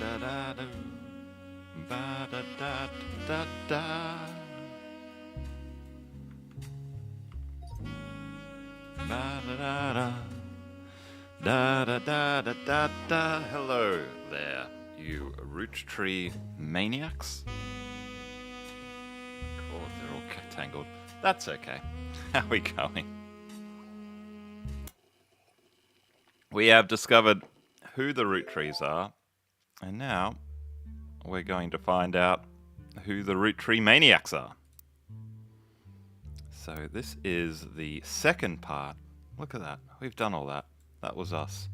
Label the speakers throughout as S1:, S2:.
S1: da da do. Ba da da da da. Ba da da da. Da da da da da da. Hello there, you Roottreemaniacs. Maniacs. Oh, they're all tangled. That's okay. How are we going? We have discovered who the Roottrees are, and now we're going to find out who the Roottreemaniacs are. So this is the second part. Look at that. We've done all that. That was us.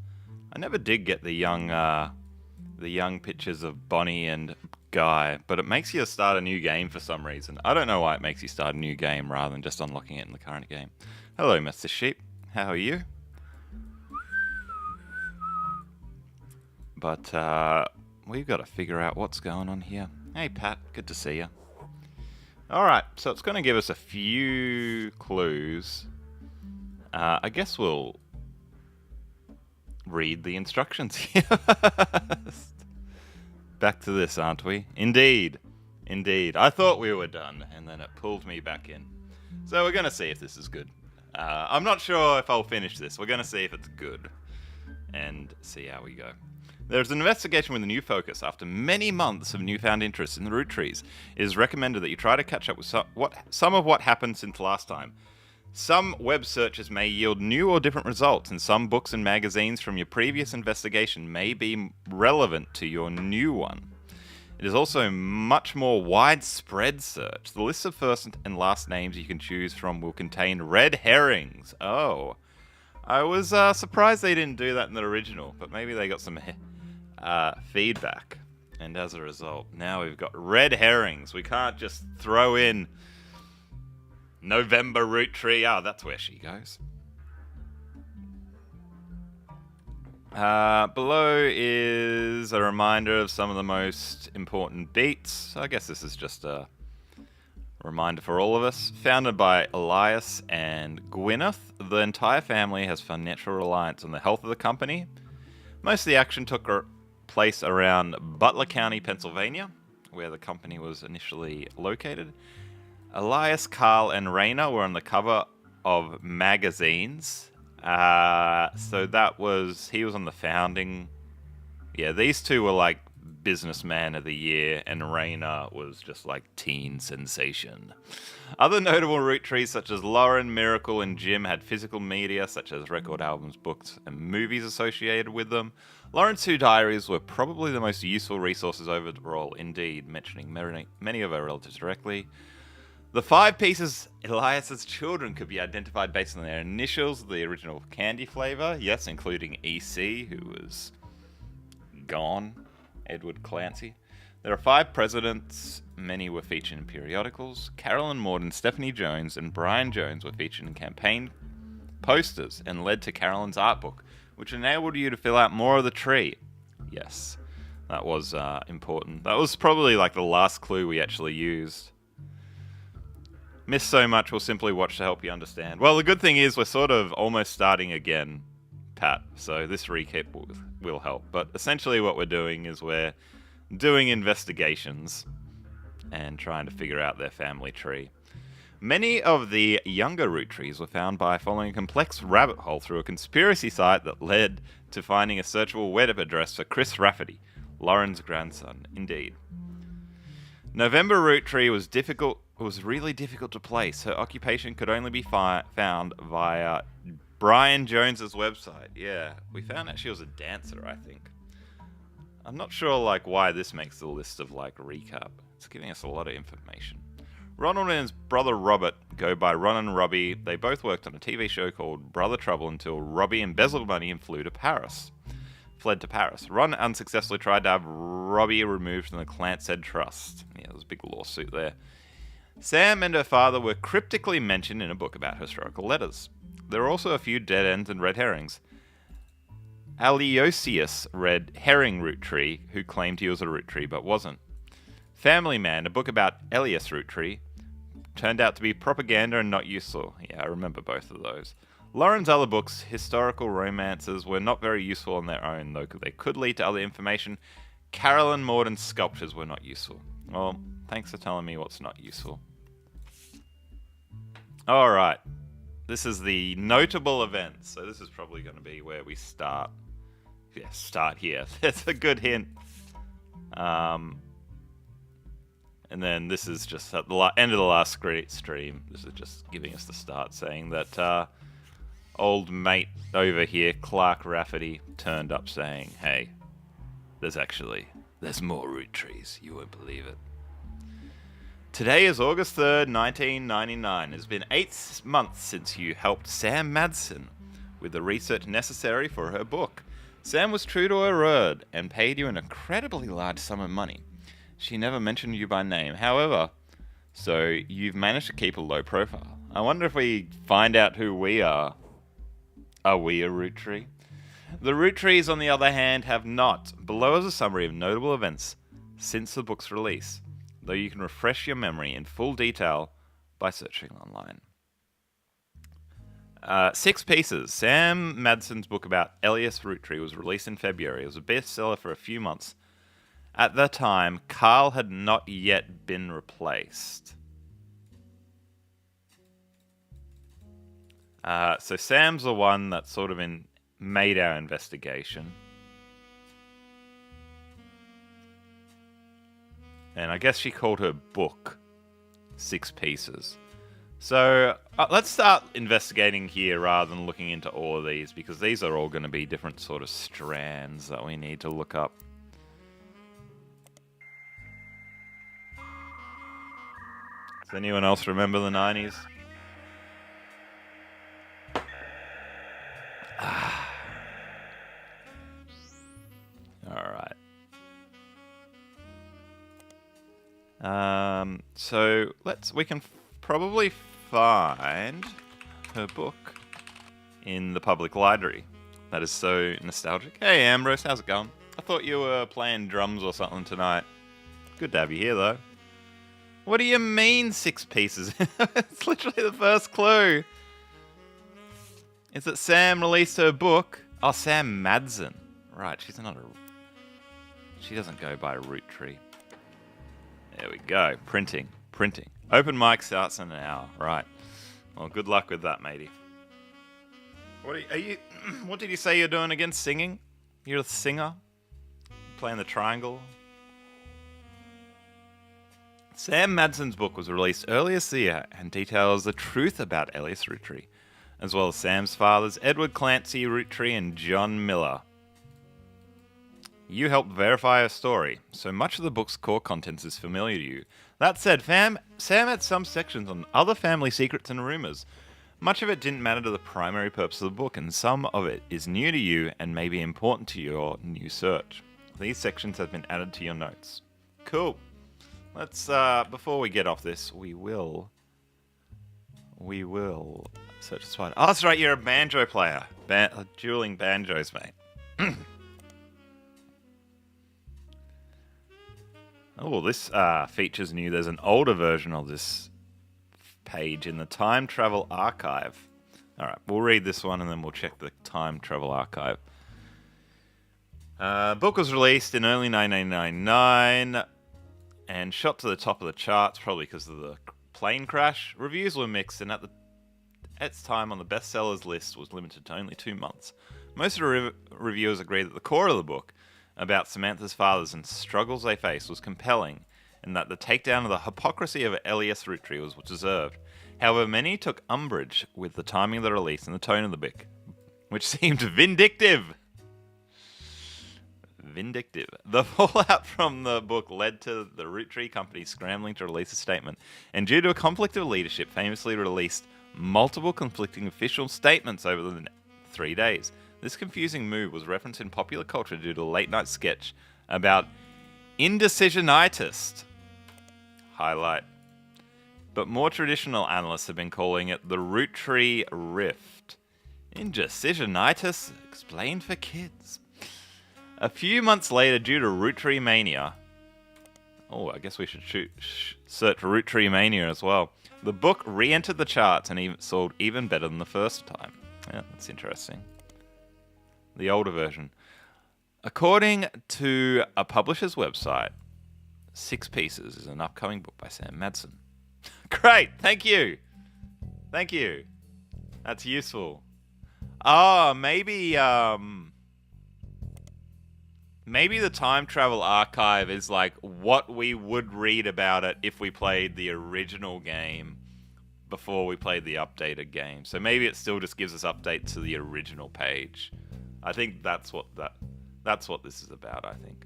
S1: I never did get the young pictures of Bonnie and Guy, but it makes you start a new game for some reason. I don't know why it makes you start a new game rather than just unlocking it in the current game. Hello, Mr. Sheep. How are you? But we've got to figure out what's going on here. Hey, Pat. Good to see you. Alright, so it's going to give us a few clues. I guess we'll read the instructions here. Back to this, aren't we? Indeed. Indeed. I thought we were done, and then it pulled me back in. So we're going to see if this is good. I'm not sure if I'll finish this. We're going to see if it's good. And see how we go. There's an investigation with a new focus. After many months of newfound interest in the Roottrees, it is recommended that you try to catch up with some of what happened since last time. Some web searches may yield new or different results, and some books and magazines from your previous investigation may be relevant to your new one. It is also a much more widespread search. The list of first and last names you can choose from will contain red herrings. Oh. I was surprised they didn't do that in the original, but maybe they got some feedback. And as a result, now we've got red herrings. We can't just throw in November Roottree. Oh, that's where she goes. Below is a reminder of some of the most important beats. I guess this is just a reminder for all of us. Founded by Elias and Gwyneth, the entire family has financial reliance on the health of the company. Most of the action took place around Butler County, Pennsylvania, where the company was initially located. Elias, Carl, and Raina were on the cover of magazines. So that was... He was on the founding... Yeah, these two were like Businessman of the Year, and Raina was just like teen sensation. Other notable Roottrees such as Lauren, Miracle, and Jim had physical media such as record albums, books, and movies associated with them. Lauren's two diaries were probably the most useful resources overall, indeed, mentioning many of her relatives directly. The 5 pieces Elias's children could be identified based on their initials, the original candy flavor, yes, including EC, who was gone, Edward Clancy. There are 5 presidents, many were featured in periodicals. Carolyn Morden, Stephanie Jones, and Brian Jones were featured in campaign posters and led to Carolyn's art book, which enabled you to fill out more of the tree. Yes, that was important. That was probably like the last clue we actually used. Missed so much, we'll simply watch to help you understand. Well, the good thing is we're sort of almost starting again, Pat, so this recap will help. But essentially what we're doing is we're doing investigations and trying to figure out their family tree. Many of the younger Roottrees were found by following a complex rabbit hole through a conspiracy site that led to finding a searchable web address for Chris Rafferty, Lauren's grandson, indeed. November Roottree was really difficult to place. Her occupation could only be found via Brian Jones's website. Yeah, we found out she was a dancer, I think. I'm not sure like why this makes the list of like recap. It's giving us a lot of information. Ronald and his brother Robert go by Ron and Robbie. They both worked on a TV show called Brother Trouble until Robbie embezzled money and fled to Paris. Ron unsuccessfully tried to have Robbie removed from the Clancy Trust. Yeah, there was a big lawsuit there. Sam and her father were cryptically mentioned in a book about historical letters. There are also a few dead ends and red herrings. Aleosius read Herring Roottree, who claimed he was a Roottree but wasn't. Family Man, a book about Elias Roottree, turned out to be propaganda and not useful. Yeah, I remember both of those. Lauren's other books, historical romances, were not very useful on their own, though they could lead to other information. Carolyn Morden's sculptures were not useful. Well, thanks for telling me what's not useful. Alright. This is the notable events. So this is probably going to be where we start. Yeah, start here. That's a good hint. And then this is just at the end of the last stream. This is just giving us the start, saying that old mate over here, Clark Rafferty, turned up saying, hey, there's more root trees. You won't believe it. Today is August 3rd, 1999. It's been 8 months since you helped Sam Madsen with the research necessary for her book. Sam was true to her word and paid you an incredibly large sum of money. She never mentioned you by name, however, so you've managed to keep a low profile. I wonder if we find out who we are. Are we a root tree? The root trees, on the other hand, have not. Below is a summary of notable events since the book's release, though you can refresh your memory in full detail by searching online. 6 pieces. Sam Madsen's book about Elias Roottree was released in February. It was a bestseller for a few months. At the time, Carl had not yet been replaced. So Sam's the one that sort of made our investigation. And I guess she called her book 6 pieces. So let's start investigating here rather than looking into all of these, because these are all going to be different sort of strands that we need to look up. Does anyone else remember the 90s? Alright. So we can probably find her book in the public library. That is so nostalgic. Hey Ambrose, how's it going? I thought you were playing drums or something tonight. Good to have you here though. What do you mean 6 pieces? It's literally the first clue. Is that Sam released her book? Oh, Sam Madsen. Right, she doesn't go by Roottree. There we go. Printing. Open mic starts in an hour. Right. Well, good luck with that, matey. What did you say you're doing again? Singing? You're a singer? Playing the triangle? Sam Madsen's book was released earlier this year and details the truth about Elias Roottree, as well as Sam's fathers, Edward Clancy Roottree and John Miller. You helped verify her story, so much of the book's core contents is familiar to you. That said, Sam had some sections on other family secrets and rumors. Much of it didn't matter to the primary purpose of the book, and some of it is new to you and may be important to your new search. These sections have been added to your notes. Cool. Let's, before we get off this, we will search the spider. Oh, that's right, you're a banjo player. Dueling banjos, mate. Oh, this features new. There's an older version of this page in the Time Travel Archive. Alright, we'll read this one and then we'll check the Time Travel Archive. Book was released in early 1999 and shot to the top of the charts, probably because of the plane crash. Reviews were mixed, and at its time on the bestsellers list was limited to only 2 months. Most of the reviewers agreed that the core of the book, about Samantha's fathers and struggles they faced, was compelling, and that the takedown of the hypocrisy of Elias Roottree was deserved. However, many took umbrage with the timing of the release and the tone of the book, which seemed vindictive. The fallout from the book led to the Roottree company scrambling to release a statement, and due to a conflict of leadership, famously released multiple conflicting official statements over the 3 days. This confusing move was referenced in popular culture due to a late-night sketch about indecisionitis. Highlight. But more traditional analysts have been calling it the Roottree Rift. Indecisionitis explained for kids. A few months later, due to Roottreemania... Oh, I guess we should search Roottreemania as well. The book re-entered the charts and sold even better than the first time. Yeah, that's interesting. The older version. According to a publisher's website, Six Pieces is an upcoming book by Sam Madsen. Great, thank you. Thank you. That's useful. Oh, maybe the time travel archive is like what we would read about it if we played the original game before we played the updated game. So maybe it still just gives us updates to the original page. I think that's what this is about, I think.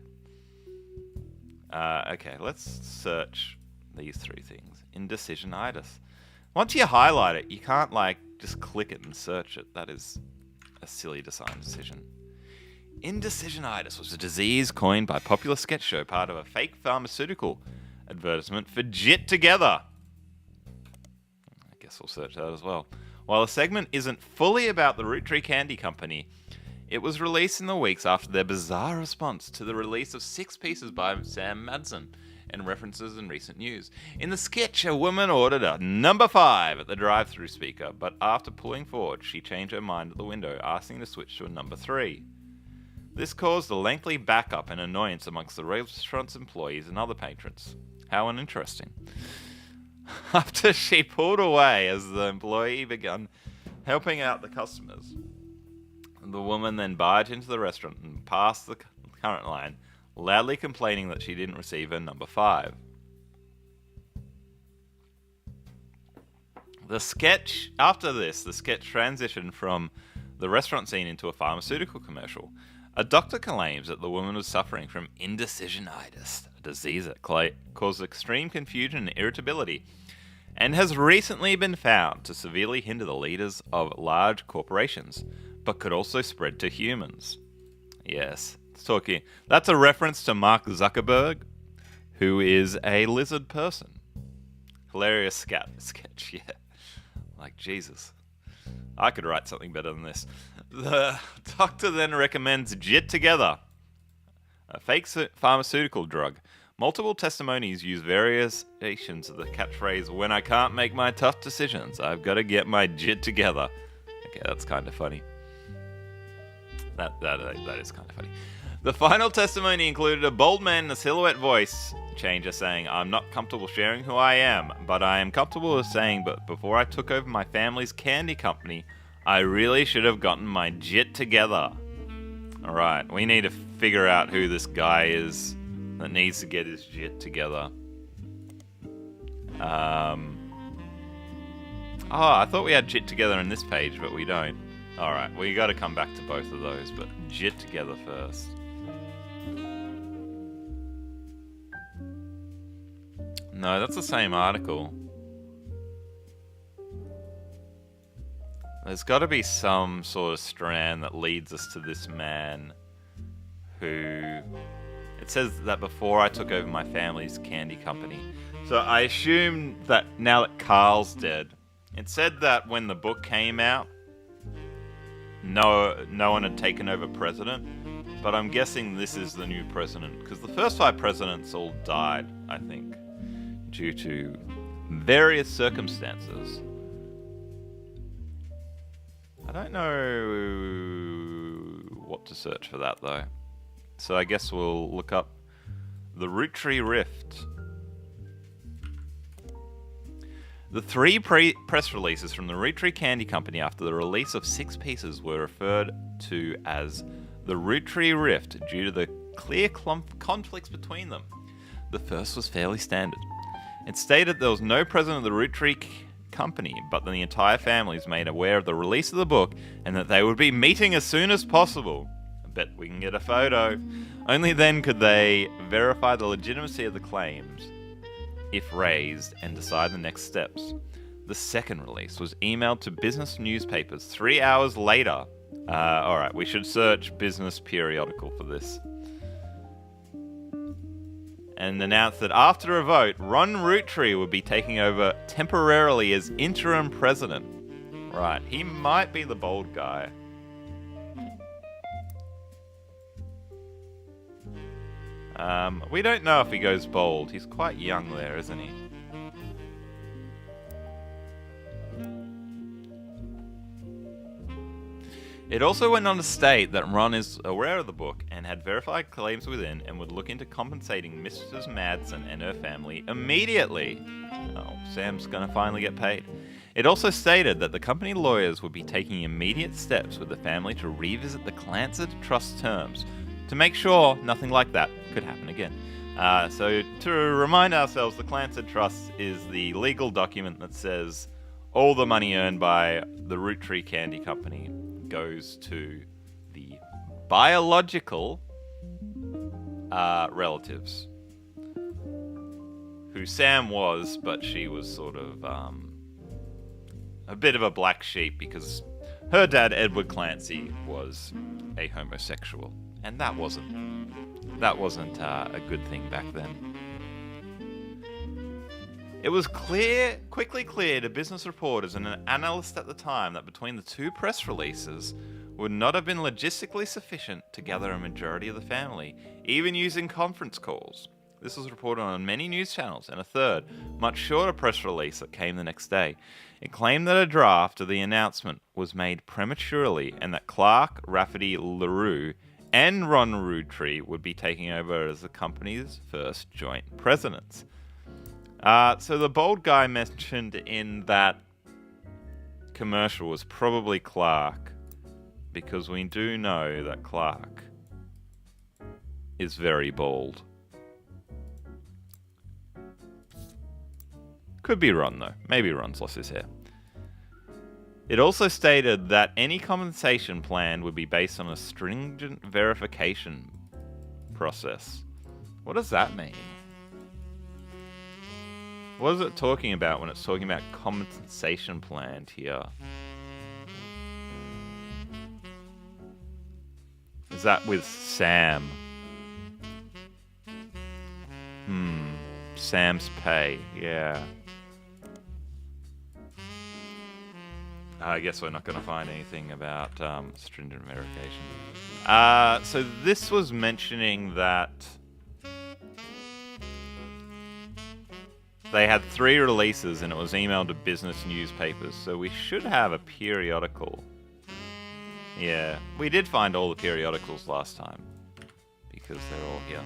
S1: Okay, let's search these three things. Indecisionitis. Once you highlight it, you can't like just click it and search it. That is a silly design decision. Indecisionitis was a disease coined by a popular sketch show, part of a fake pharmaceutical advertisement for Jit Together. I guess we'll search that as well. While the segment isn't fully about the Roottree Candy Company, it was released in the weeks after their bizarre response to the release of Six Pieces by Sam Madsen, and references in recent news. In the sketch, a woman ordered a number 5 at the drive-thru speaker, but after pulling forward, she changed her mind at the window, asking to switch to a number 3. This caused a lengthy backup and annoyance amongst the restaurant's employees and other patrons. How uninteresting. After she pulled away as the employee began helping out the customers, the woman then barged into the restaurant and passed the current line, loudly complaining that she didn't receive her number 5. After this, the sketch transitioned from the restaurant scene into a pharmaceutical commercial. A doctor claims that the woman was suffering from indecisionitis, a disease that causes extreme confusion and irritability, and has recently been found to severely hinder the leaders of large corporations, but could also spread to humans. Yes, that's a reference to Mark Zuckerberg, who is a lizard person. Hilarious sketch, yeah. Like, Jesus. I could write something better than this. The doctor then recommends Jit Together, a fake pharmaceutical drug. Multiple testimonies use variations of the catchphrase, "When I can't make my tough decisions, I've got to get my Jit together." Okay, that's kind of funny. That is kind of funny. The final testimony included a bold man in a silhouette voice changer saying, "I'm not comfortable sharing who I am, but I am comfortable with saying, but before I took over my family's candy company, I really should have gotten my Jit together." Alright, we need to figure out who this guy is that needs to get his Jit together. Oh, I thought we had Jit together in this page, but we don't. Alright, we gotta come back to both of those, but Jit together first. No, that's the same article. There's gotta be some sort of strand that leads us to this man who... It says that before I took over my family's candy company. So I assume that now that Carl's dead, it said that when the book came out, no one had taken over president, but I'm guessing this is the new president, because the first 5 presidents all died, I think, due to various circumstances. I don't know what to search for that, though. So I guess we'll look up the Roottree Rift. The 3 press releases from the Roottree Candy Company after the release of Six Pieces were referred to as the Roottree Rift due to the clear conflicts between them. The first was fairly standard. It stated there was no president of the Roottree Company, but the entire family is made aware of the release of the book and that they would be meeting as soon as possible. I bet we can get a photo. Only then could they verify the legitimacy of the claims, if raised, and decide the next steps. The second release was emailed to business newspapers 3 hours later. Alright, we should search business periodical for this. And announced that after a vote, Ron Roottree would be taking over temporarily as interim president. Right, he might be the bold guy. We don't know if he goes bold. He's quite young there, isn't he? It also went on to state that Ron is aware of the book and had verified claims within and would look into compensating Mrs. Madsen and her family immediately. Oh, Sam's gonna finally get paid. It also stated that the company lawyers would be taking immediate steps with the family to revisit the Clancid Trust terms to make sure nothing like that could happen again. So to remind ourselves, the Clancid Trust is the legal document that says all the money earned by the Roottree Candy Company goes to the biological relatives, who Sam was, but she was sort of a bit of a black sheep because her dad, Edward Clancy, was a homosexual, and that wasn't a good thing back then. It was quickly clear to business reporters and an analyst at the time that between the two press releases would not have been logistically sufficient to gather a majority of the family, even using conference calls. This was reported on many news channels, and a third, much shorter press release that came the next day. It claimed that a draft of the announcement was made prematurely and that Clark, Rafferty, LaRue, and Ron Roottree would be taking over as the company's first joint presidents. So the bold guy mentioned in that commercial was probably Clark, because we do know that Clark is very bald. Could be Ron, though. Maybe Ron's lost his hair. It also stated that any compensation plan would be based on a stringent verification process. What does that mean? What is it talking about when it's talking about compensation plan here? Is that with Sam? Sam's pay, yeah. I guess we're not going to find anything about stringent verification. So this was mentioning that they had 3 releases and it was emailed to business newspapers, so we should have a periodical. Yeah, we did find all the periodicals last time because they're all here.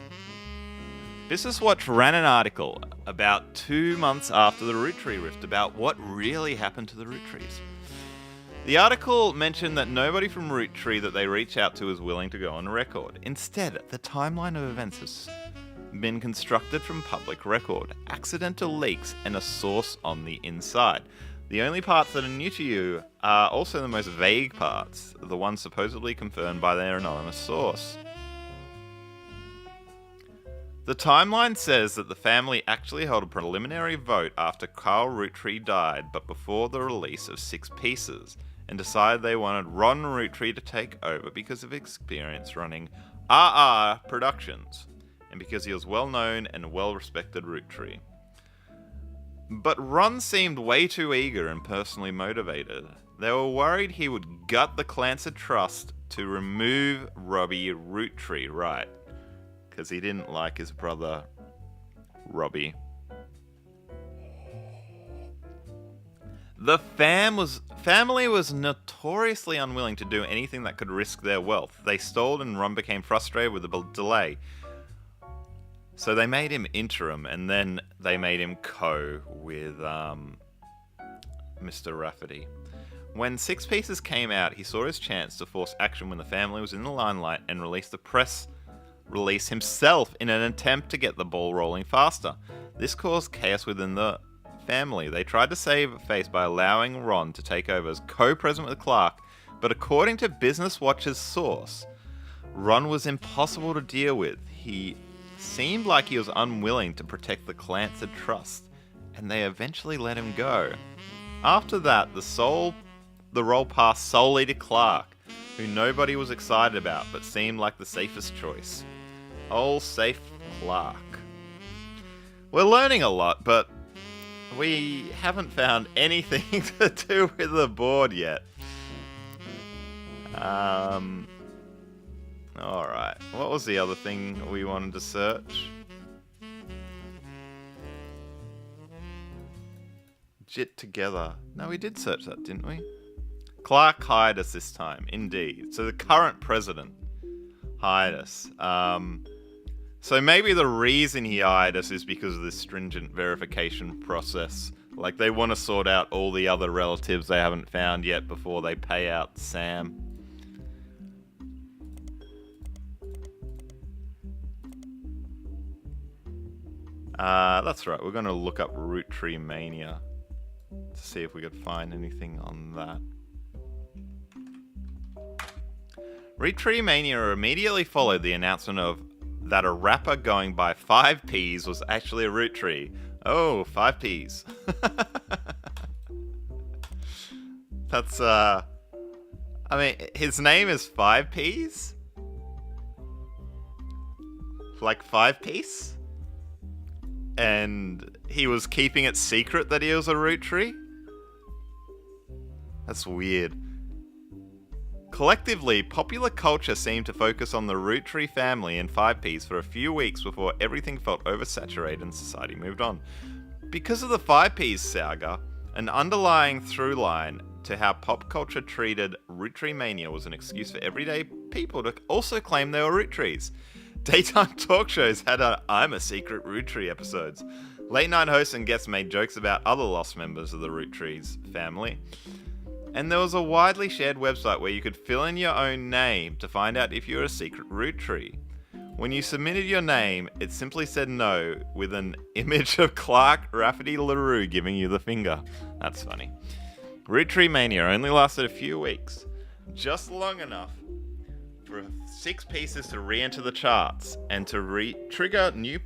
S1: Business Watch ran an article about 2 months after the Roottree rift about what really happened to the Roottrees. The article mentioned that nobody from Roottree that they reached out to was willing to go on record. Instead, the timeline of events has been constructed from public record, accidental leaks, and a source on the inside. The only parts that are new to you are also the most vague parts, the ones supposedly confirmed by their anonymous source. The timeline says that the family actually held a preliminary vote after Carl Roottree died, but before the release of 6 pieces, and decided they wanted Ron Roottree to take over because of experience running RR Productions, and because he was well known and well respected Roottree. But Ron seemed way too eager and personally motivated. They were worried he would gut the Clancid Trust to remove Robbie Roottree, right? Because he didn't like his brother, Robbie. The family was notoriously unwilling to do anything that could risk their wealth. They stalled and Ron became frustrated with the delay. So they made him interim, and then they made him co with Mr. Rafferty. When 6 pieces came out, he saw his chance to force action when the family was in the limelight and released the press release himself in an attempt to get the ball rolling faster. This caused chaos within the family. They tried to save face by allowing Ron to take over as co-president with Clark, but according to Business Watch's source, Ron was impossible to deal with. He seemed like he was unwilling to protect the Clancid Trust, and they eventually let him go. After that, the role passed solely to Clark, who nobody was excited about, but seemed like the safest choice. Old safe Clark. We're learning a lot, but we haven't found anything to do with the board yet. Alright, what was the other thing we wanted to search? Jit together. No, we did search that, didn't we? Clark hired us this time, indeed. So the current president hiatus. So maybe the reason he hired us is because of this stringent verification process. Like, they want to sort out all the other relatives they haven't found yet before they pay out Sam. That's right, we're going to look up Roottreemania to see if we could find anything on that. Roottreemania immediately followed the announcement of that a rapper going by 5Ps was actually a Roottree. Oh, 5Ps. That's, I mean, his name is 5Ps? Like 5 piece? And he was keeping it secret that he was a Roottree? That's weird. Collectively, popular culture seemed to focus on the Roottree family and 5Ps for a few weeks before everything felt oversaturated and society moved on. Because of the 5Ps saga, an underlying through line to how pop culture treated Roottreemania was an excuse for everyday people to also claim they were Roottrees. Daytime talk shows had I'm a Secret Roottree episodes. Late night hosts and guests made jokes about other lost members of the Roottrees family. And there was a widely shared website where you could fill in your own name to find out if you were a secret Roottree. When you submitted your name, it simply said no with an image of Clark Rafferty LaRue giving you the finger. That's funny. Roottreemania only lasted a few weeks, just long enough for 6 pieces to re-enter the charts and to trigger new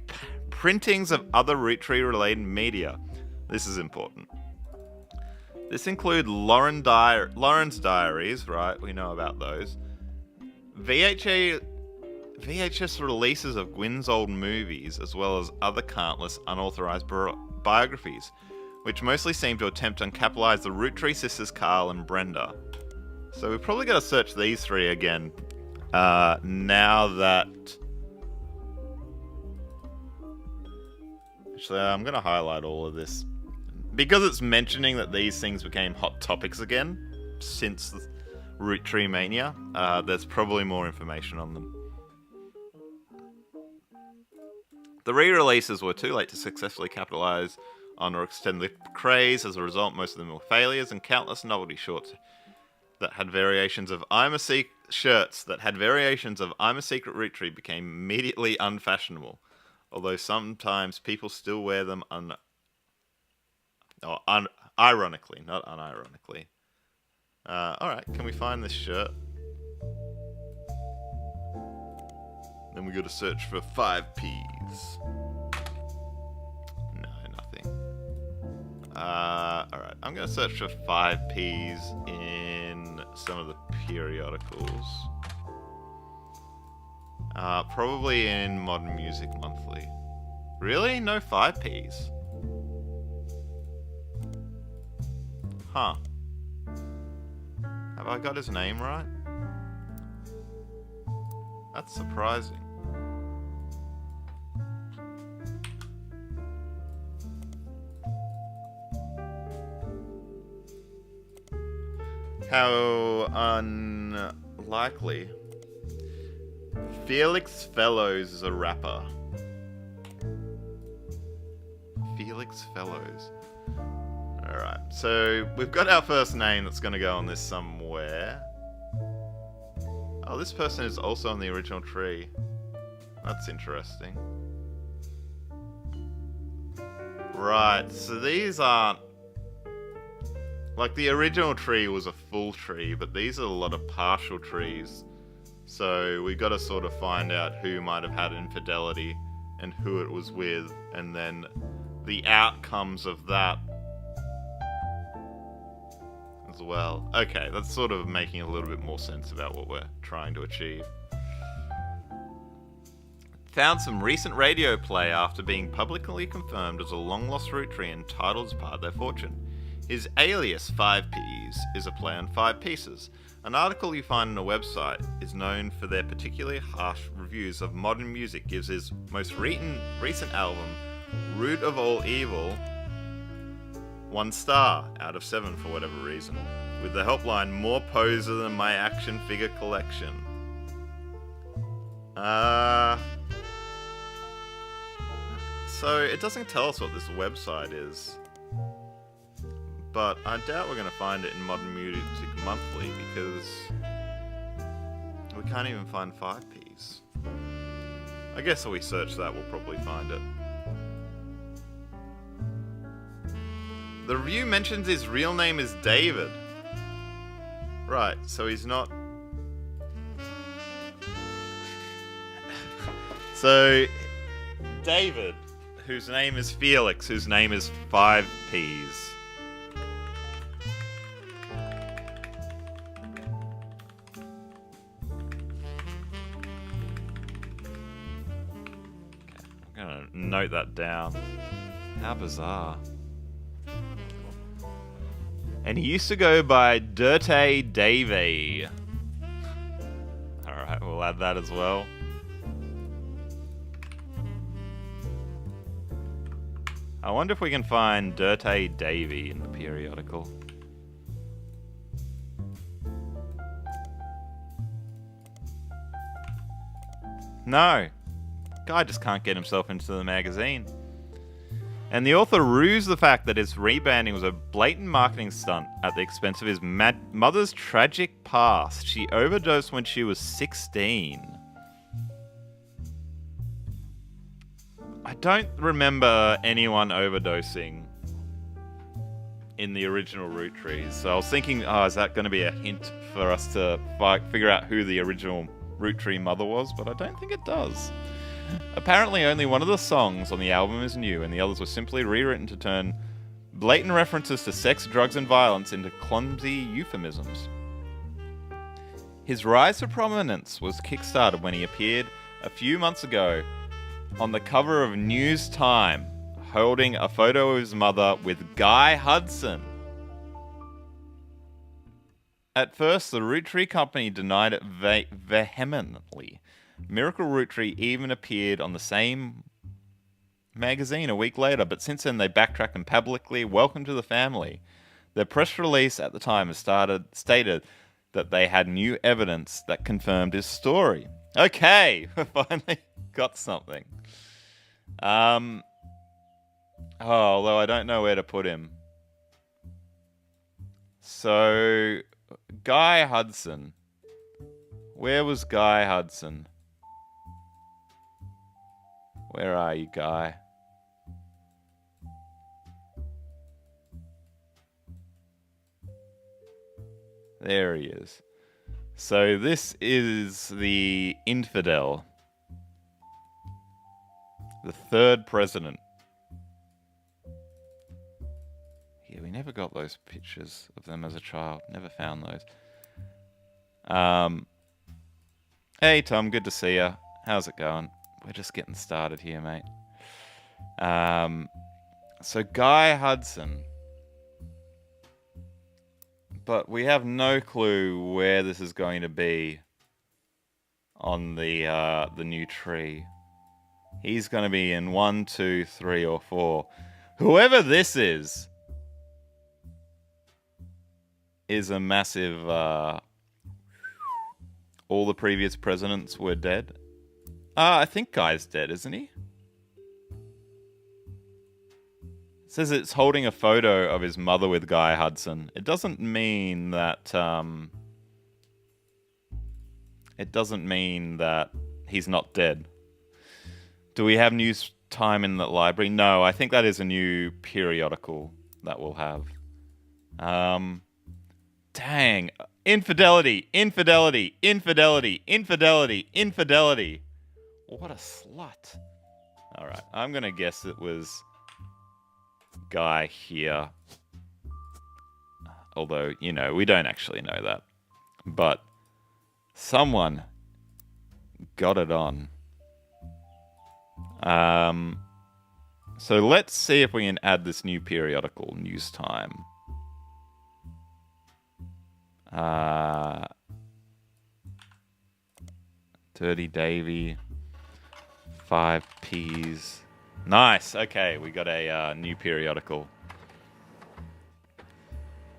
S1: printings of other Roottree-related media. This is important. This include Lauren's diaries, right? We know about those. VHS releases of Gwyn's old movies, as well as other countless unauthorized biographies, which mostly seem to attempt to capitalize the Roottree sisters Carl and Brenda. So we've probably got to search these 3 again. Now that... Actually, I'm going to highlight all of this. Because it's mentioning that these things became hot topics again since Roottreemania, there's probably more information on them. The re-releases were too late to successfully capitalize on or extend the craze. As a result, most of them were failures, and countless novelty shorts that had variations of shirts that had variations of I'm a Secret Roottree became immediately unfashionable. Although sometimes people still wear them ironically, not unironically. Alright, can we find this shirt? Then we gotta search for 5Ps. No, nothing. Alright, I'm gonna search for 5Ps in some of the periodicals. Probably in Modern Music Monthly. Really? No 5Ps? Huh. Have I got his name right? That's surprising. How unlikely. Felix Fellowes is a rapper. Felix Fellowes. Alright, so we've got our first name that's going to go on this somewhere. Oh, this person is also on the original tree. That's interesting. Right, so these aren't... Like, the original tree was a full tree, but these are a lot of partial trees. So we got to sort of find out who might have had infidelity and who it was with, and then the outcomes of that as well. Okay, that's sort of making a little bit more sense about what we're trying to achieve. Found some recent radio play after being publicly confirmed as a long-lost Roottree and titled as part of their fortune. His alias 5Ps is a play on 5 pieces. An article you find on a website is known for their particularly harsh reviews of modern music, gives his most recent album, Root of All Evil, 1 star out of 7 for whatever reason, with the helpline more poser than my action figure collection. Uh, so it doesn't tell us what this website is, but I doubt we're going to find it in Modern Music Monthly because we can't even find 5Ps. I guess if we search that, we'll probably find it. The review mentions his real name is David. Right, so he's not... So, David, whose name is Felix, whose name is 5Ps. I'm gonna note that down. How bizarre. And he used to go by Dirty Davey. Alright, we'll add that as well. I wonder if we can find Dirty Davey in the periodical. No. Guy just can't get himself into the magazine. And the author rues the fact that his rebranding was a blatant marketing stunt at the expense of his mother's tragic past. She overdosed when she was 16. I don't remember anyone overdosing in the original Roottree, so I was thinking, is that going to be a hint for us to figure out who the original Roottree mother was? But I don't think it does. Apparently only one of the songs on the album is new, and the others were simply rewritten to turn blatant references to sex, drugs, and violence into clumsy euphemisms. His rise to prominence was kickstarted when he appeared a few months ago on the cover of News Time, holding a photo of his mother with Guy Hudson. At first, the Roottree company denied it vehemently. Miracle Roottree even appeared on the same magazine a week later, but since then they backtracked and publicly welcomed to the family. Their press release at the time stated that they had new evidence that confirmed his story. Okay, we finally got something. Although I don't know where to put him. So, Guy Hudson. Where was Guy Hudson? Where are you, Guy? There he is. So this is the infidel. The third president. Yeah, we never got those pictures of them as a child. Never found those. Hey, Tom. Good to see you. How's it going? We're just getting started here, mate. So Guy Hudson. But we have no clue where this is going to be on the new tree. He's going to be in 1, 2, 3, or 4. Whoever this is a massive... all the previous presidents were dead. I think Guy's dead, isn't he? It says it's holding a photo of his mother with Guy Hudson. It doesn't mean that... it doesn't mean that he's not dead. Do we have news time in the library? No, I think that is a new periodical that we'll have. Dang. Infidelity, infidelity, infidelity, infidelity, infidelity. What a slut. Alright, I'm going to guess it was Guy here. Although, you know, we don't actually know that. But someone got it on. So let's see if we can add this new periodical, News Time. Dirty Davey. 5Ps. Nice. Okay, we got a new periodical.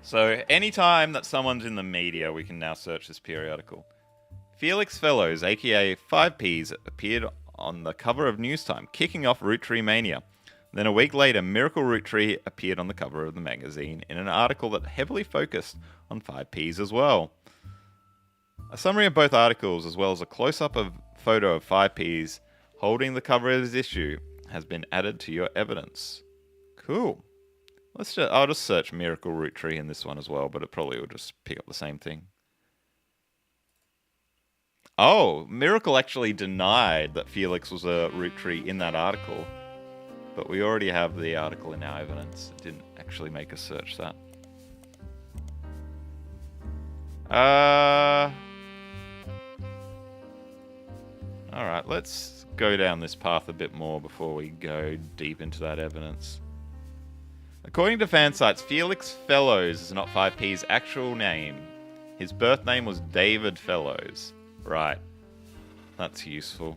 S1: So anytime that someone's in the media, we can now search this periodical. Felix Fellowes, aka 5Ps, appeared on the cover of Newstime, kicking off Roottreemania. Then a week later, Miracle Roottree appeared on the cover of the magazine in an article that heavily focused on 5Ps as well. A summary of both articles, as well as a close-up of photo of 5Ps holding the cover of this issue, has been added to your evidence. Cool. I'll just search Miracle Roottree in this one as well, but it probably will just pick up the same thing. Oh, Miracle actually denied that Felix was a Roottree in that article. But we already have the article in our evidence. It didn't actually make us search that. Alright, let's go down this path a bit more before we go deep into that evidence. According to fan sites, Felix Fellowes is not 5P's actual name. His birth name was David Fellowes. Right. That's useful.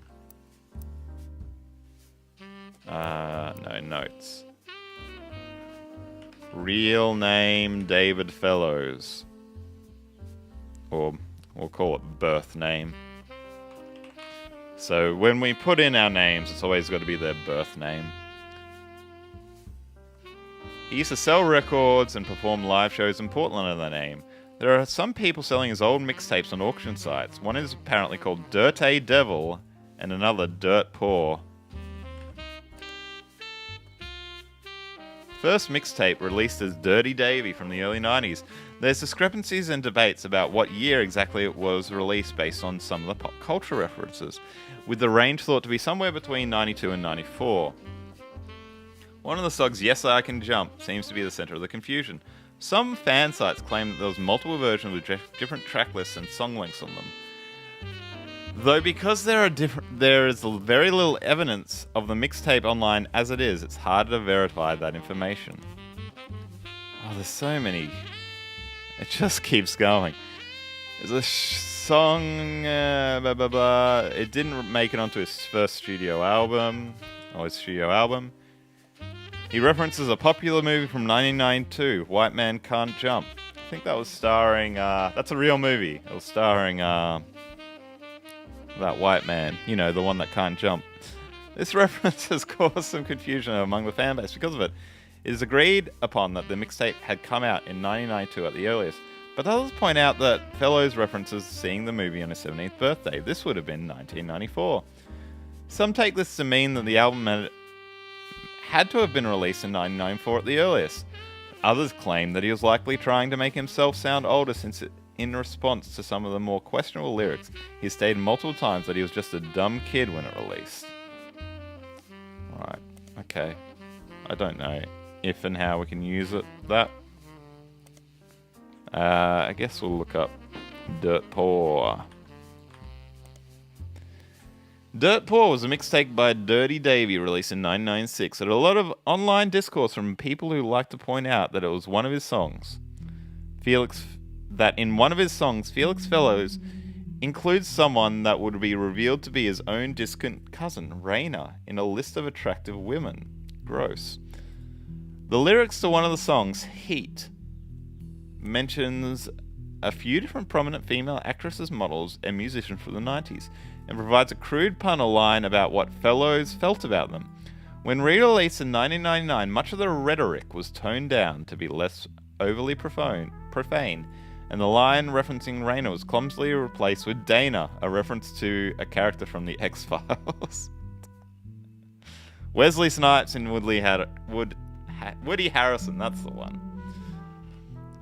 S1: No notes. Real name David Fellowes. Or we'll call it birth name. So when we put in our names, it's always got to be their birth name. He used to sell records and perform live shows in Portland under the name. There are some people selling his old mixtapes on auction sites. One is apparently called Dirt A Devil and another Dirt Poor. First mixtape released as Dirty Davy from the early 90s. There's discrepancies and debates about what year exactly it was released based on some of the pop culture references, with the range thought to be somewhere between 92 and 94. One of the songs, Yes I Can Jump, seems to be the center of the confusion. Some fan sites claim that there was multiple versions with different track lists and song lengths on them. Though because there is very little evidence of the mixtape online as it is, it's harder to verify that information. Oh, there's so many. It just keeps going. There's a song, blah blah blah. It didn't make it onto his first studio album, He references a popular movie from 1992, White Man Can't Jump. I think that was starring, that's a real movie. It was starring, that white man, you know, the one that can't jump. This reference has caused some confusion among the fan base because of it. It is agreed upon that the mixtape had come out in 1992 at the earliest, but others point out that Fellowes references seeing the movie on his 17th birthday. This would have been 1994. Some take this to mean that the album had to have been released in 1994 at the earliest. Others claim that he was likely trying to make himself sound older since in response to some of the more questionable lyrics, he stated multiple times that he was just a dumb kid when it released. Right, okay. I don't know if and how we can use that. I guess we'll look up Dirt Poor. Dirt Poor was a mixtape by Dirty Davy released in 1996. It had a lot of online discourse from people who like to point out that it was one of his songs. In one of his songs, Felix Fellowes includes someone that would be revealed to be his own distant cousin, Raina, in a list of attractive women. Gross. The lyrics to one of the songs, Heat, mentions a few different prominent female actresses, models, and musicians from the 90s, and provides a crude pun or line about what Fellowes felt about them. When re-released in 1999, much of the rhetoric was toned down to be less overly profane, and the line referencing Raina was clumsily replaced with Dana, a reference to a character from the X-Files. Wesley Snipes and Woody Harrison, that's the one.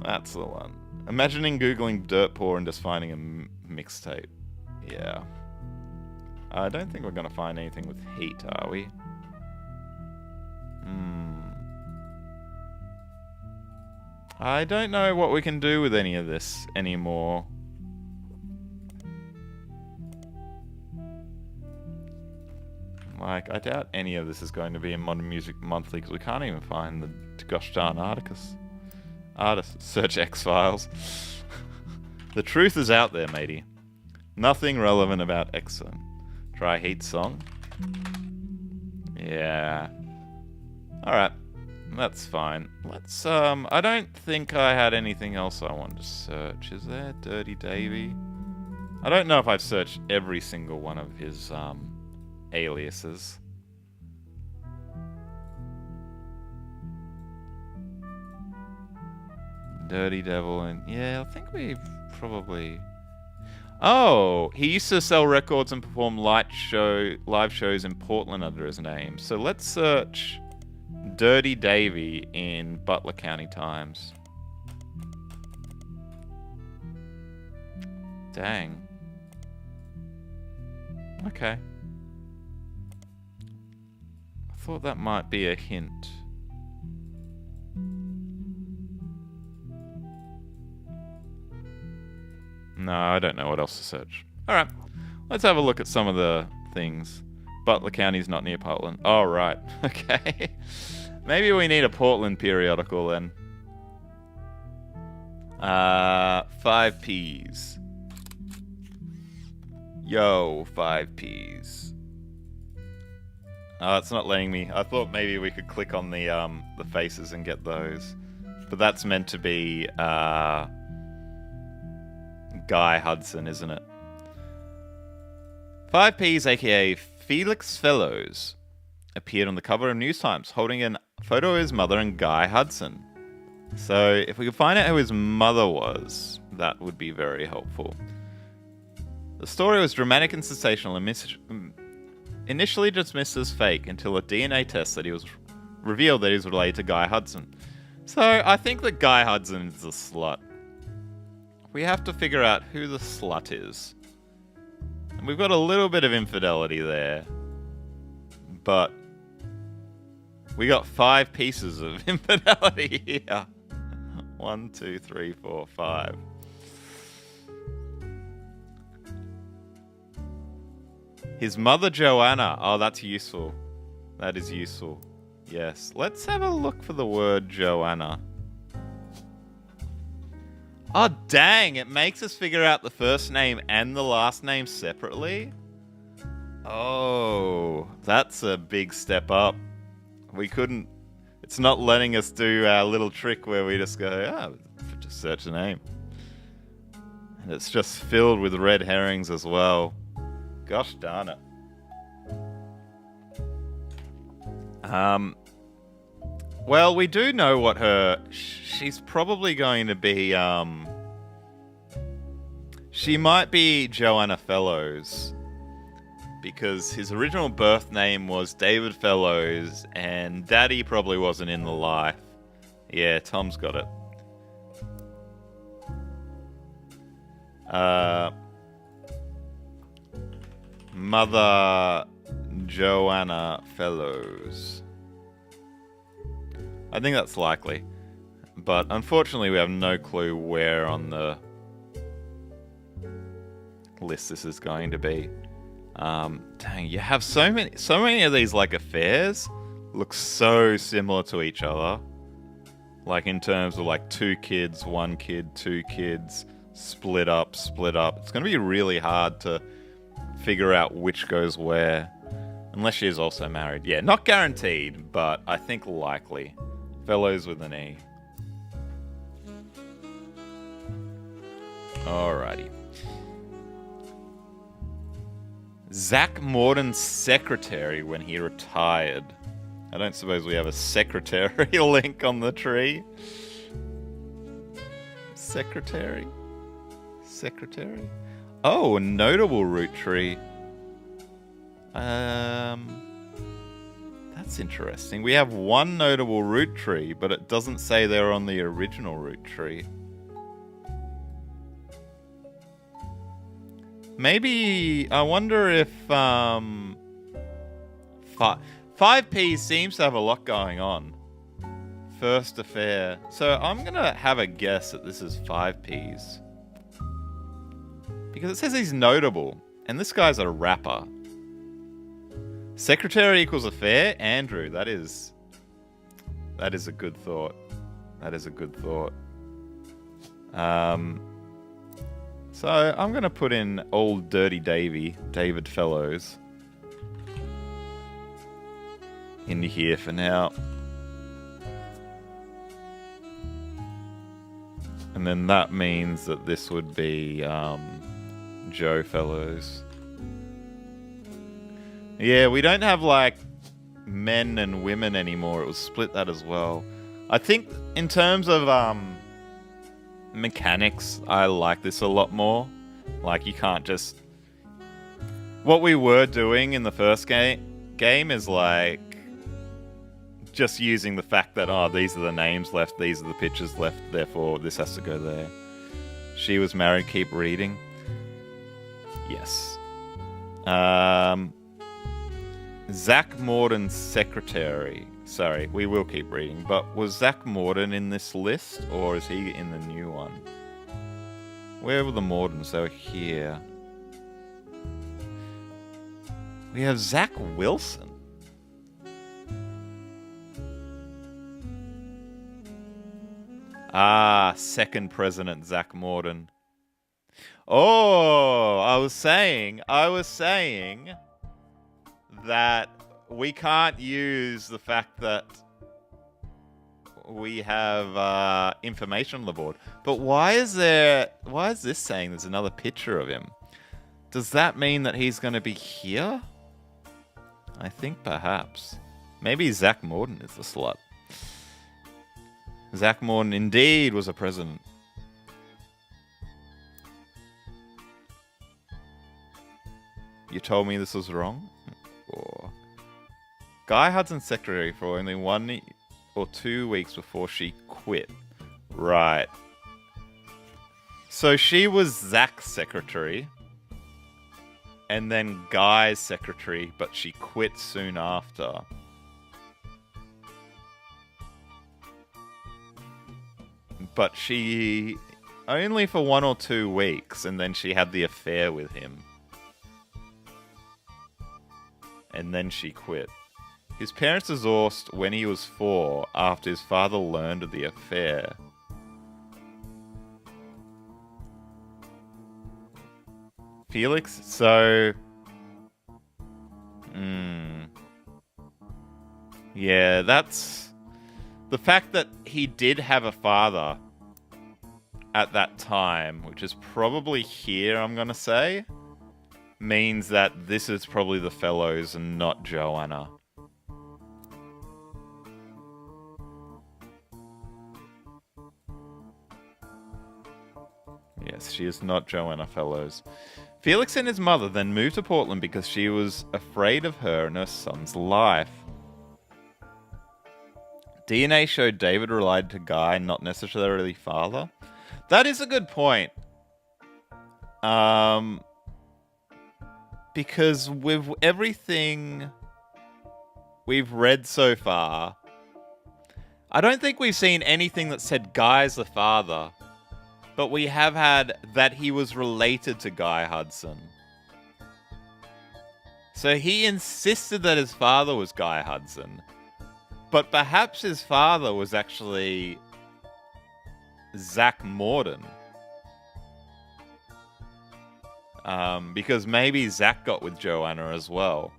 S1: That's the one. Imagining Googling Dirt Poor and just finding a mixtape. Yeah. I don't think we're going to find anything with Heat, are we? I don't know what we can do with any of this anymore. Like, I doubt any of this is going to be in Modern Music Monthly because we can't even find the gosh darn artists. Search X-Files. The truth is out there, matey. Nothing relevant about X-Zone. Try Heat song. Yeah. Alright. That's fine. Let's, I don't think I had anything else I wanted to search. Is there? Dirty Davy? I don't know if I've searched every single one of his aliases. Dirty Devil, and yeah, I think we've probably... Oh, he used to sell records and perform live shows in Portland under his name. So let's search Dirty Davy in Butler County Times. Dang. Okay. I thought that might be a hint. No, I don't know what else to search. Alright, let's have a look at some of the things. Butler County's not near Portland. Oh, right. Okay. Maybe we need a Portland periodical then. 5Ps. Yo, 5Ps. Oh, it's not letting me. I thought maybe we could click on the faces and get those. But that's meant to be Guy Hudson, isn't it? 5Ps, aka Felix Fellowes, appeared on the cover of News Times holding a photo of his mother and Guy Hudson. So if we could find out who his mother was, that would be very helpful. The story was dramatic and sensational and initially dismissed as fake until a DNA test that he was revealed that he was related to Guy Hudson. So I think that Guy Hudson is a slut. We have to figure out who the slut is. And we've got a little bit of infidelity there. But we got 5 pieces of infidelity here. 1, 2, 3, 4, 5. His mother, Joanna. Oh, that's useful. That is useful. Yes. Let's have a look for the word Joanna. Oh, dang. It makes us figure out the first name and the last name separately. Oh, that's a big step up. We couldn't... It's not letting us do our little trick where we just go, just search the name. And it's just filled with red herrings as well. Gosh darn it. Well, we do know what her... She's probably going to be, she might be Joanna Fellowes. Because his original birth name was David Fellowes, and Daddy probably wasn't in the life. Yeah, Tom's got it. Mother Joanna Fellowes. I think that's likely. But unfortunately we have no clue where on the list this is going to be. Dang, you have so many of these like affairs look so similar to each other. Like in terms of like 2 kids, 1 kid, 2 kids, split up. It's going to be really hard to figure out which goes where. Unless she is also married. Yeah, not guaranteed, but I think likely. Fellows with an E. Alrighty. Zach Morden's secretary when he retired. I don't suppose we have a secretary link on the tree. Secretary? Oh, a notable Roottree. That's interesting. We have one notable Roottree, but it doesn't say they're on the original Roottree. Maybe, I wonder if 5P seems to have a lot going on. First affair. So I'm going to have a guess that this is 5Ps. Because it says he's notable. And this guy's a rapper. Secretary equals affair? Andrew, that is a good thought. So I'm going to put in old Dirty Davy, David Fellowes, into here for now. And then that means that this would be Joe Fellowes. Yeah, we don't have like men and women anymore. It was split that as well. I think in terms of mechanics, I like this a lot more. Like, you can't just... What we were doing in the first game is like just using the fact that, oh, these are the names left, these are the pictures left, therefore this has to go there. She was married, keep reading. Yes. Zach Morden's secretary. Sorry, we will keep reading. But was Zach Morden in this list, or is he in the new one? Where were the Mordens? They were here. We have Zach Wilson. Ah, second president Zach Morden. Oh, I was saying that we can't use the fact that we have information on the board. But why is this saying there's another picture of him? Does that mean that he's going to be here? I think perhaps. Maybe Zach Morden is the slut. Zach Morden indeed was a president. You told me this was wrong? Or... Guy Hudson's secretary for only 1 or 2 weeks before she quit. Right. So she was Zach's secretary. And then Guy's secretary, but she quit soon after. But she... only for 1 or 2 weeks, and then she had the affair with him. And then she quit. His parents divorced when he was 4 after his father learned of the affair. Felix, so... Yeah, that's... The fact that he did have a father at that time, which is probably here, I'm gonna say, means that this is probably the Fellowes and not Joanna. Yes, she is not Joanna Fellowes. Felix and his mother then moved to Portland because she was afraid of her and her son's life. DNA showed David relied to Guy, not necessarily father. That is a good point. Because with everything we've read so far, I don't think we've seen anything that said Guy's the father. But we have had that he was related to Guy Hudson. So he insisted that his father was Guy Hudson. But perhaps his father was actually Zach Morden. Because maybe Zach got with Joanna as well.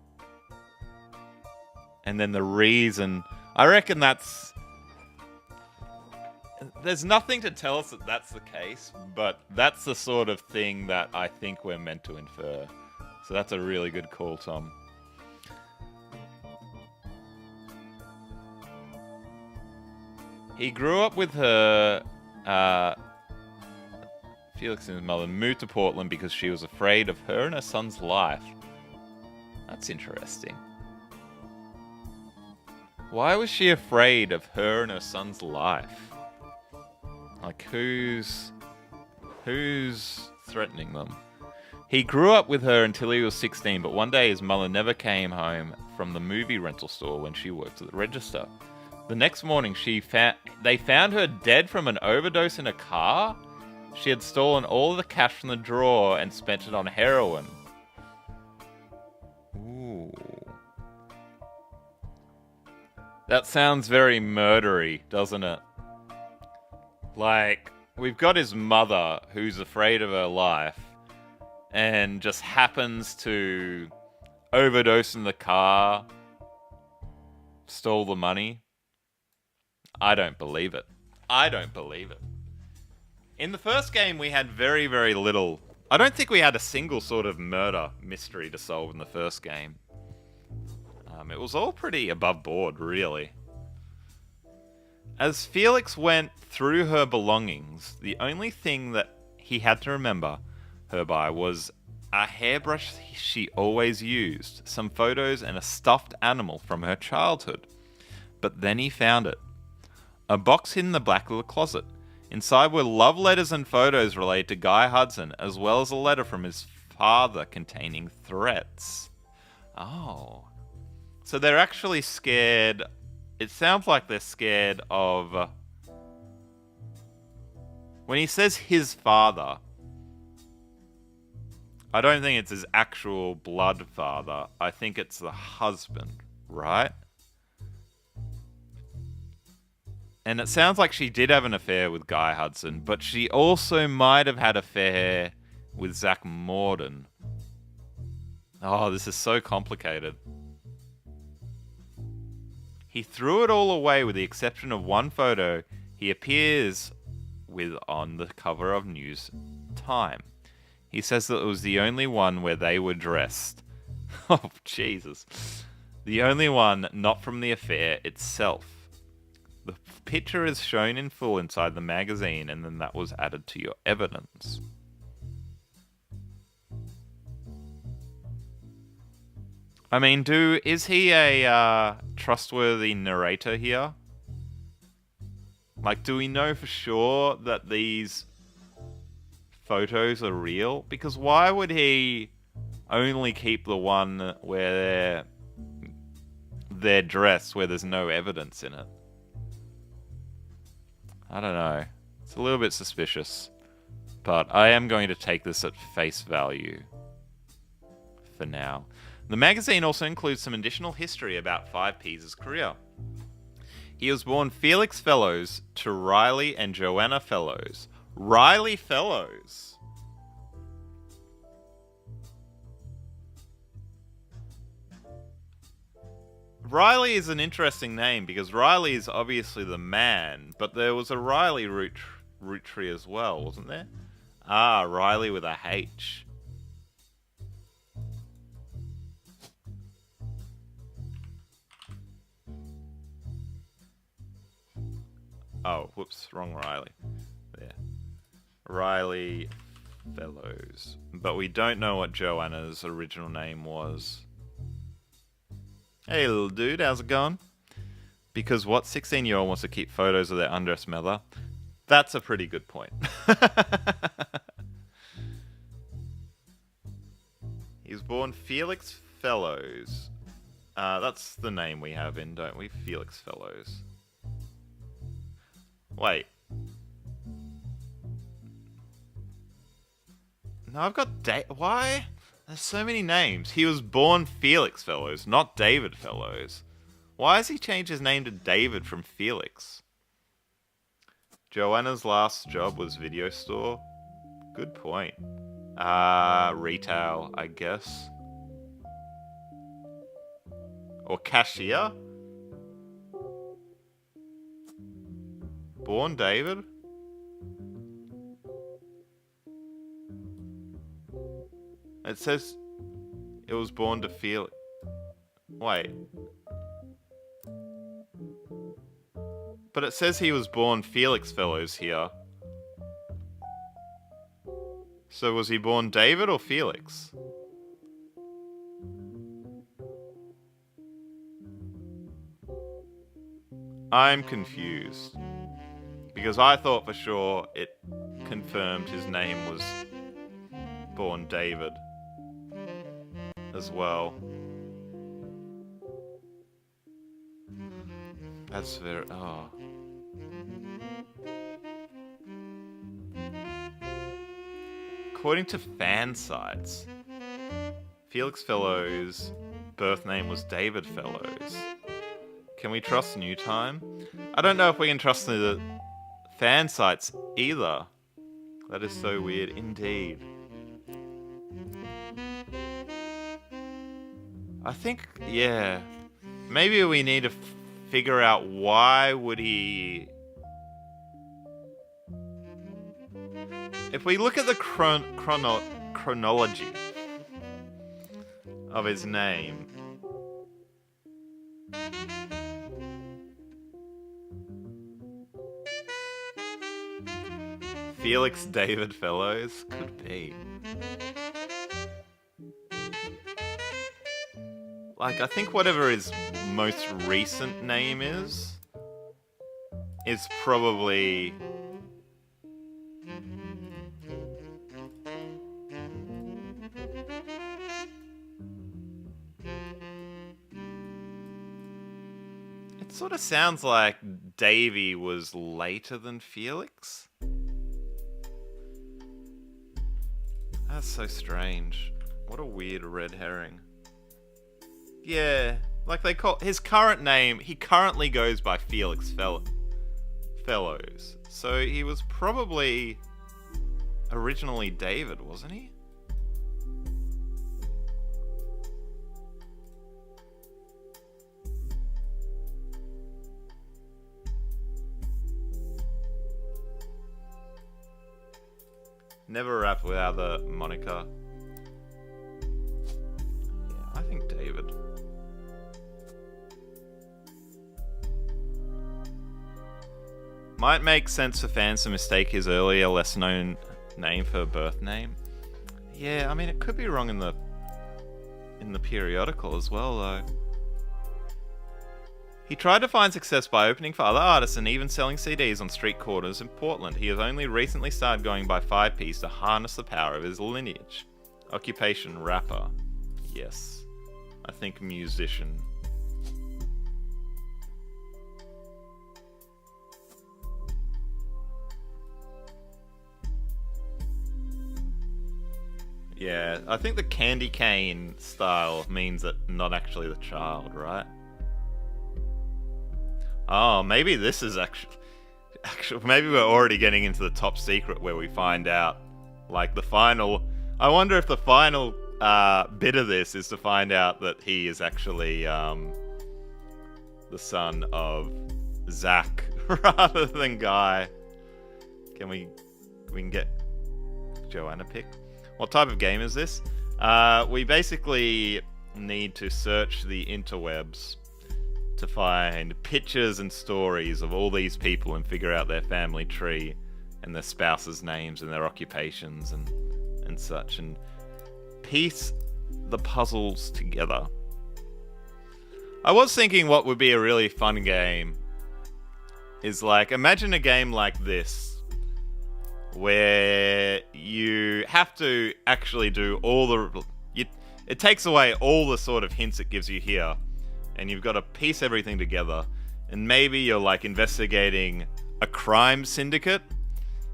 S1: And then the reason... I reckon that's... There's nothing to tell us that that's the case, but that's the sort of thing that I think we're meant to infer. So that's a really good call, Tom. He grew up with her, Felix and his mother, moved to Portland because she was afraid of her and her son's life. That's interesting. Why was she afraid of her and her son's life? Like, who's threatening them? He grew up with her until he was 16, but one day his mother never came home from the movie rental store when she worked at the register. The next morning, they found her dead from an overdose in a car. She had stolen all the cash from the drawer and spent it on heroin. Ooh. That sounds very murdery, doesn't it? Like, we've got his mother, who's afraid of her life, and just happens to overdose in the car, stole the money. I don't believe it. In the first game, we had very, very little I don't think we had a single sort of murder mystery to solve in the first game. It was all pretty above board, really. As Felix went through her belongings, the only thing that he had to remember her by was a hairbrush she always used, some photos, and a stuffed animal from her childhood. But then he found it. A box hid in the back of the closet. Inside were love letters and photos related to Guy Hudson, as well as a letter from his father containing threats. Oh. So they're actually scared. It sounds like they're scared of... when he says his father, I don't think it's his actual blood father. I think it's the husband, right? And it sounds like she did have an affair with Guy Hudson, but she also might have had an affair with Zach Morden. Oh, this is so complicated. He threw it all away with the exception of one photo he appears with on the cover of News Time. He says that it was the only one where they were dressed. Oh, Jesus. The only one not from the affair itself. The picture is shown in full inside the magazine, and then that was added to your evidence. I mean, is he a trustworthy narrator here? Like, do we know for sure that these photos are real? Because why would he only keep the one where they're dressed, where there's no evidence in it? I don't know. It's a little bit suspicious. But I am going to take this at face value for now. The magazine also includes some additional history about 5P's career. He was born Felix Fellowes to Riley and Joanna Fellowes. Riley Fellowes. Riley is an interesting name because Riley is obviously the man, but there was a Riley Roottree as well, wasn't there? Ah, Riley with a H. Oh, whoops, wrong Riley. There. Riley Fellowes. But we don't know what Joanna's original name was. Hey, little dude, how's it going? Because what 16-year-old wants to keep photos of their undressed mother? That's a pretty good point. He was born Felix Fellowes. That's the name we have in, don't we? Felix Fellowes. Wait. No, I've got why? There's so many names. He was born Felix Fellowes, not David Fellowes. Why has he changed his name to David from Felix? Joanna's last job was video store. Good point. Retail, I guess. Or cashier? Born David? It says it was born to Felix. Wait. But it says he was born Felix Fellowes here. So was he born David or Felix? I'm confused. Because I thought for sure it confirmed his name was born David as well. That's very... oh. According to fan sites, Felix Fellowes' birth name was David Fellowes. Can we trust New Time? I don't know if we can trust the fan sites either. That is so weird indeed. I think, yeah, maybe we need to figure out why would he... If we look at the chronology of his name. Felix David Fellowes? Could be. Like, I think whatever his most recent name is probably... It sort of sounds like Davy was later than Felix. That's so strange. What a weird red herring. Yeah, like they call his current name, he currently goes by Felix Fellowes. So he was probably originally David, wasn't he? Never rapped without the moniker. Yeah, I think David. Might make sense for fans to mistake his earlier, less-known name for a birth name. Yeah, I mean, it could be wrong in the periodical as well, though. He tried to find success by opening for other artists and even selling CDs on street corners in Portland. He has only recently started going by 5Ps to harness the power of his lineage. Occupation, rapper. Yes. I think musician. Yeah, I think the candy cane style means that not actually the child, right? Oh, maybe this is actually maybe we're already getting into the top secret where we find out, like, the final... I wonder if the final bit of this is to find out that he is actually the son of Zach rather than Guy. We can get Joanna pick? What type of game is this? We basically need to search the interwebs to find pictures and stories of all these people and figure out their family tree and their spouses' names and their occupations and such, and piece the puzzles together. I was thinking what would be a really fun game is, like, imagine a game like this where you have to actually do all the... it takes away all the sort of hints it gives you here, and you've got to piece everything together, and maybe you're, like, investigating a crime syndicate,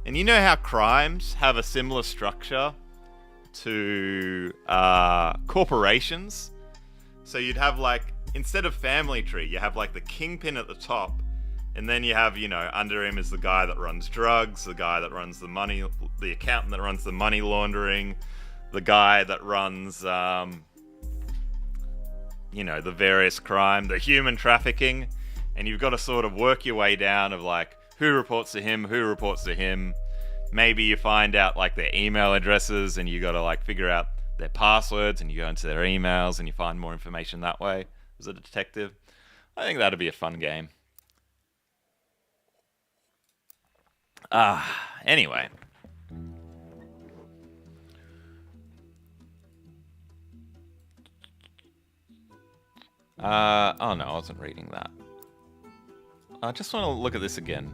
S1: and you know how crimes have a similar structure to corporations? So you'd have, like, instead of family tree, you have, like, the kingpin at the top, and then you have, you know, under him is the guy that runs drugs, the guy that runs the money, the accountant that runs the money laundering, the guy that runs, you know, the various crime, the human trafficking, and you've got to sort of work your way down of, like, who reports to him. Maybe you find out, like, their email addresses, and you got to, like, figure out their passwords, and you go into their emails, and you find more information that way as a detective. I think that'd be a fun game. Anyway. Oh no, I wasn't reading that. I just want to look at this again.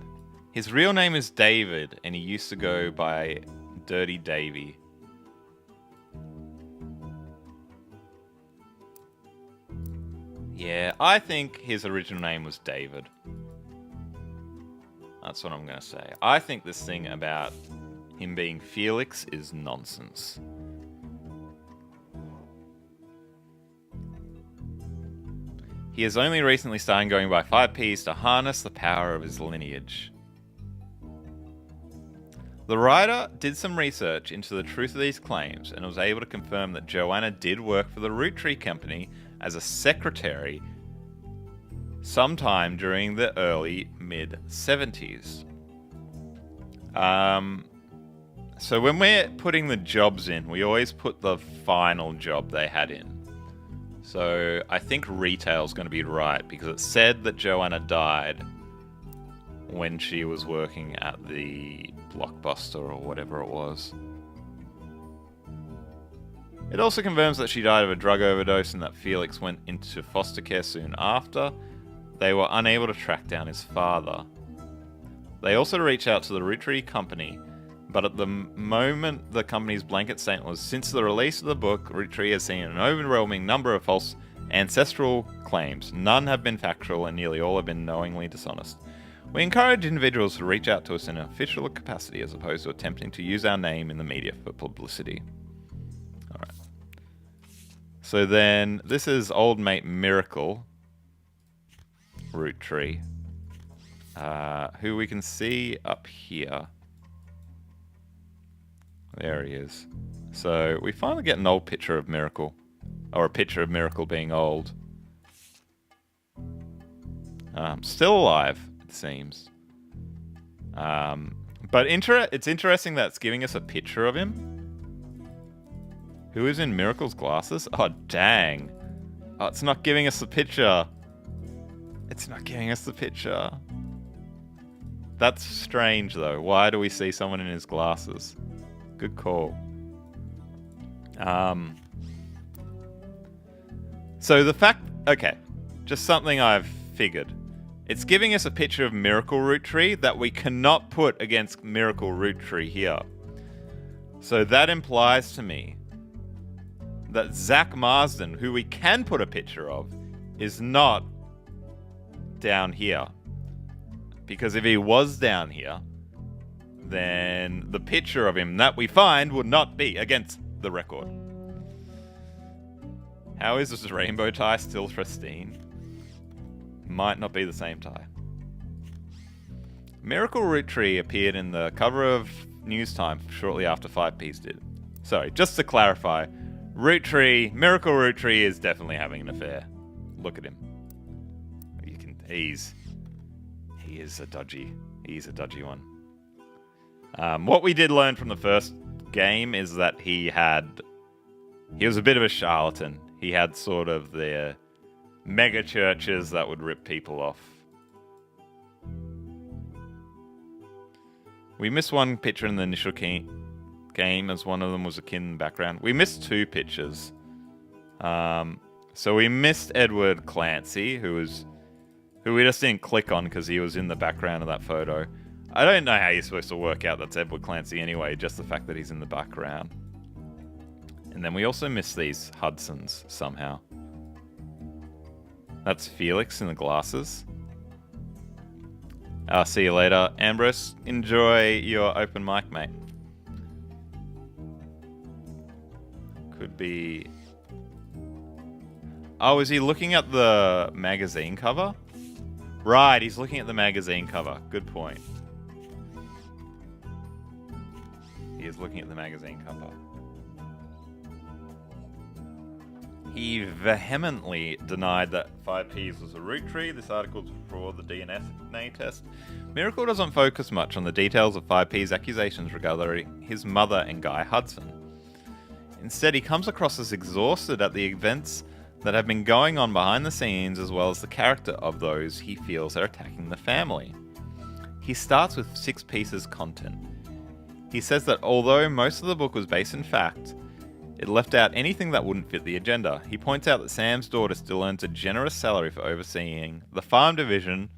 S1: His real name is David, and he used to go by Dirty Davy. Yeah, I think his original name was David. That's what I'm going to say. I think this thing about him being Felix is nonsense. He has only recently started going by 5Ps to harness the power of his lineage. The writer did some research into the truth of these claims and was able to confirm that Joanna did work for the Roottree company as a secretary sometime during the early mid-70s. So when we're putting the jobs in, we always put the final job they had in. So I think retail's going to be right, because it said that Joanna died when she was working at the Blockbuster or whatever it was. It also confirms that she died of a drug overdose and that Felix went into foster care soon after. They were unable to track down his father. They also reached out to the Roottree company, but at the moment the company's blanket statement was, since the release of the book, Roottree has seen an overwhelming number of false ancestral claims. None have been factual and nearly all have been knowingly dishonest. We encourage individuals to reach out to us in an official capacity as opposed to attempting to use our name in the media for publicity. Alright. So then, this is old mate Miracle, Roottree, who we can see up here. There he is. So we finally get an old picture of Miracle, or a picture of Miracle being old. Still alive, it seems. But it's interesting that it's giving us a picture of him. Who is in Miracle's glasses? Oh, dang. Oh, it's not giving us the picture. It's not giving us the picture. That's strange, though. Why do we see someone in his glasses? Good call. So the fact... Okay. Just something I've figured. It's giving us a picture of Miracle Roottree that we cannot put against Miracle Roottree here. So that implies to me that Zach Marsden, who we can put a picture of, is not down here. Because if he was down here, then the picture of him that we find would not be against the record. How is this rainbow tie still pristine? Might not be the same tie. Miracle Roottree appeared in the cover of News Time shortly after 5Ps did. Sorry, just to clarify, Miracle Roottree is definitely having an affair. Look at him. He's a dodgy one. What we did learn from the first game is that he was a bit of a charlatan. He had sort of the mega churches that would rip people off. We missed one picture in the initial game, as one of them was a kid in the background. We missed two pictures. So we missed Edward Clancy, who we just didn't click on because he was in the background of that photo. I don't know how you're supposed to work out that's Edward Clancy anyway, just the fact that he's in the background. And then we also missed these Hudsons somehow. That's Felix in the glasses. I'll see you later. Ambrose, enjoy your open mic, mate. Could be... Oh, is he looking at the magazine cover? Right, he's looking at the magazine cover. Good point. He is looking at the magazine cover. He vehemently denied that 5Ps was a Roottree. This article was before the DNA test. Miracle doesn't focus much on the details of 5P's accusations regarding his mother and Guy Hudson. Instead, he comes across as exhausted at the events that have been going on behind the scenes, as well as the character of those he feels are attacking the family. He starts with 6 pieces content. He says that although most of the book was based in fact, it left out anything that wouldn't fit the agenda. He points out that Sam's daughter still earns a generous salary for overseeing the farm division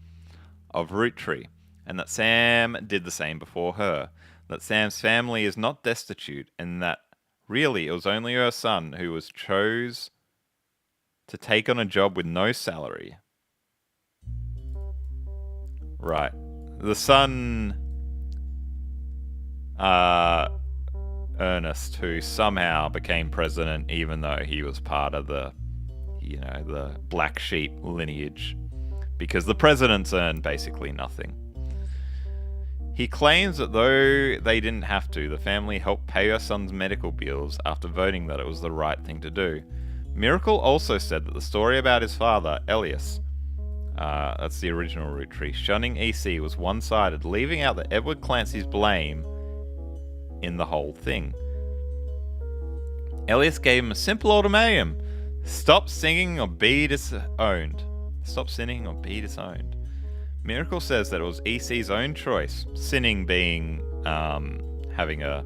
S1: of Roottree, and that Sam did the same before her. That Sam's family is not destitute, and that really it was only her son who chose to take on a job with no salary. Right. The son... Ernest, who somehow became president even though he was part of the black sheep lineage, because the presidents earn basically nothing. He claims that though they didn't have to, the family helped pay her son's medical bills after voting that it was the right thing to do. Miracle also said that the story about his father, Elias, that's the original Roottree, shunning EC was one-sided, leaving out that Edward Clancy's blame in the whole thing. Elias gave him a simple ultimatum: stop singing or be disowned. Stop sinning or be disowned. Miracle says that it was EC's own choice, sinning being having a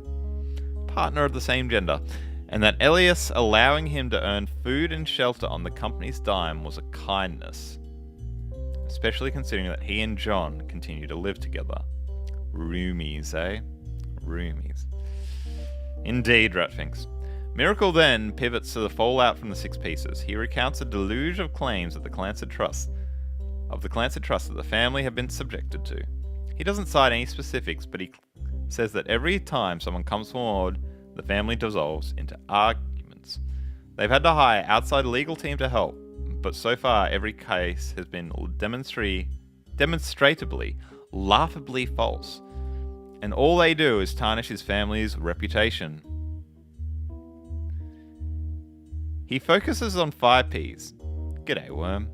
S1: partner of the same gender, and that Elias allowing him to earn food and shelter on the company's dime was a kindness, especially considering that he and John continue to live together. Roomies, eh? Roomies. Indeed, Rat thinks. Miracle then pivots to the fallout from the Six Pieces. He recounts a deluge of claims of the Clancy Trust that the family have been subjected to. He doesn't cite any specifics, but he says that every time someone comes forward, the family dissolves into arguments. They've had to hire outside legal team to help, but so far every case has been demonstratably, laughably false. And all they do is tarnish his family's reputation. He focuses on 5Ps. G'day, Worm.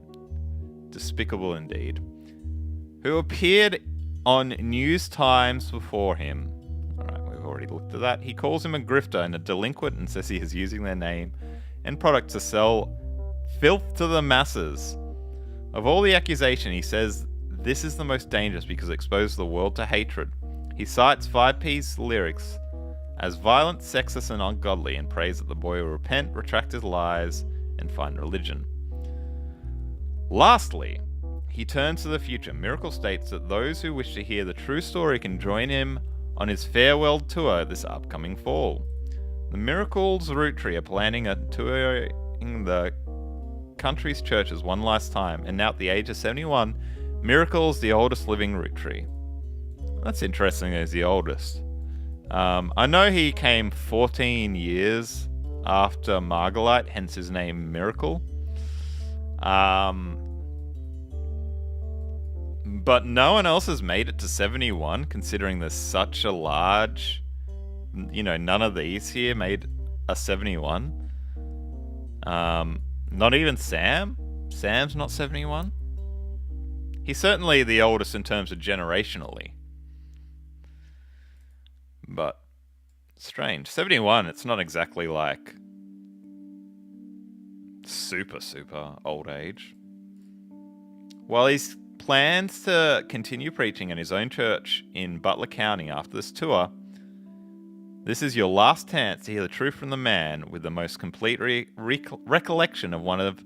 S1: Despicable indeed. Who appeared on news times before him. Alright, we've already looked at that. He calls him a grifter and a delinquent and says he is using their name and product to sell filth to the masses. Of all the accusation, he says this is the most dangerous because it exposes the world to hatred. He cites 5P's lyrics as violent, sexist, and ungodly, and prays that the boy will repent, retract his lies, and find religion. Lastly, he turns to the future. Miracle states that those who wish to hear the true story can join him on his farewell tour this upcoming fall. The Miracles Roottree are planning a tour in the country's churches one last time, and now at the age of 71, Miracle's the oldest living Roottree. That's interesting, he's the oldest. I know he came 14 years after Margalite, hence his name Miracle. But no one else has made it to 71, considering there's such a large... none of these here made a 71. Not even Sam? Sam's not 71? He's certainly the oldest in terms of generationally. But, strange. 71, it's not exactly like... super old age. While he plans to continue preaching in his own church in Butler County after this tour, this is your last chance to hear the truth from the man with the most complete recollection of one of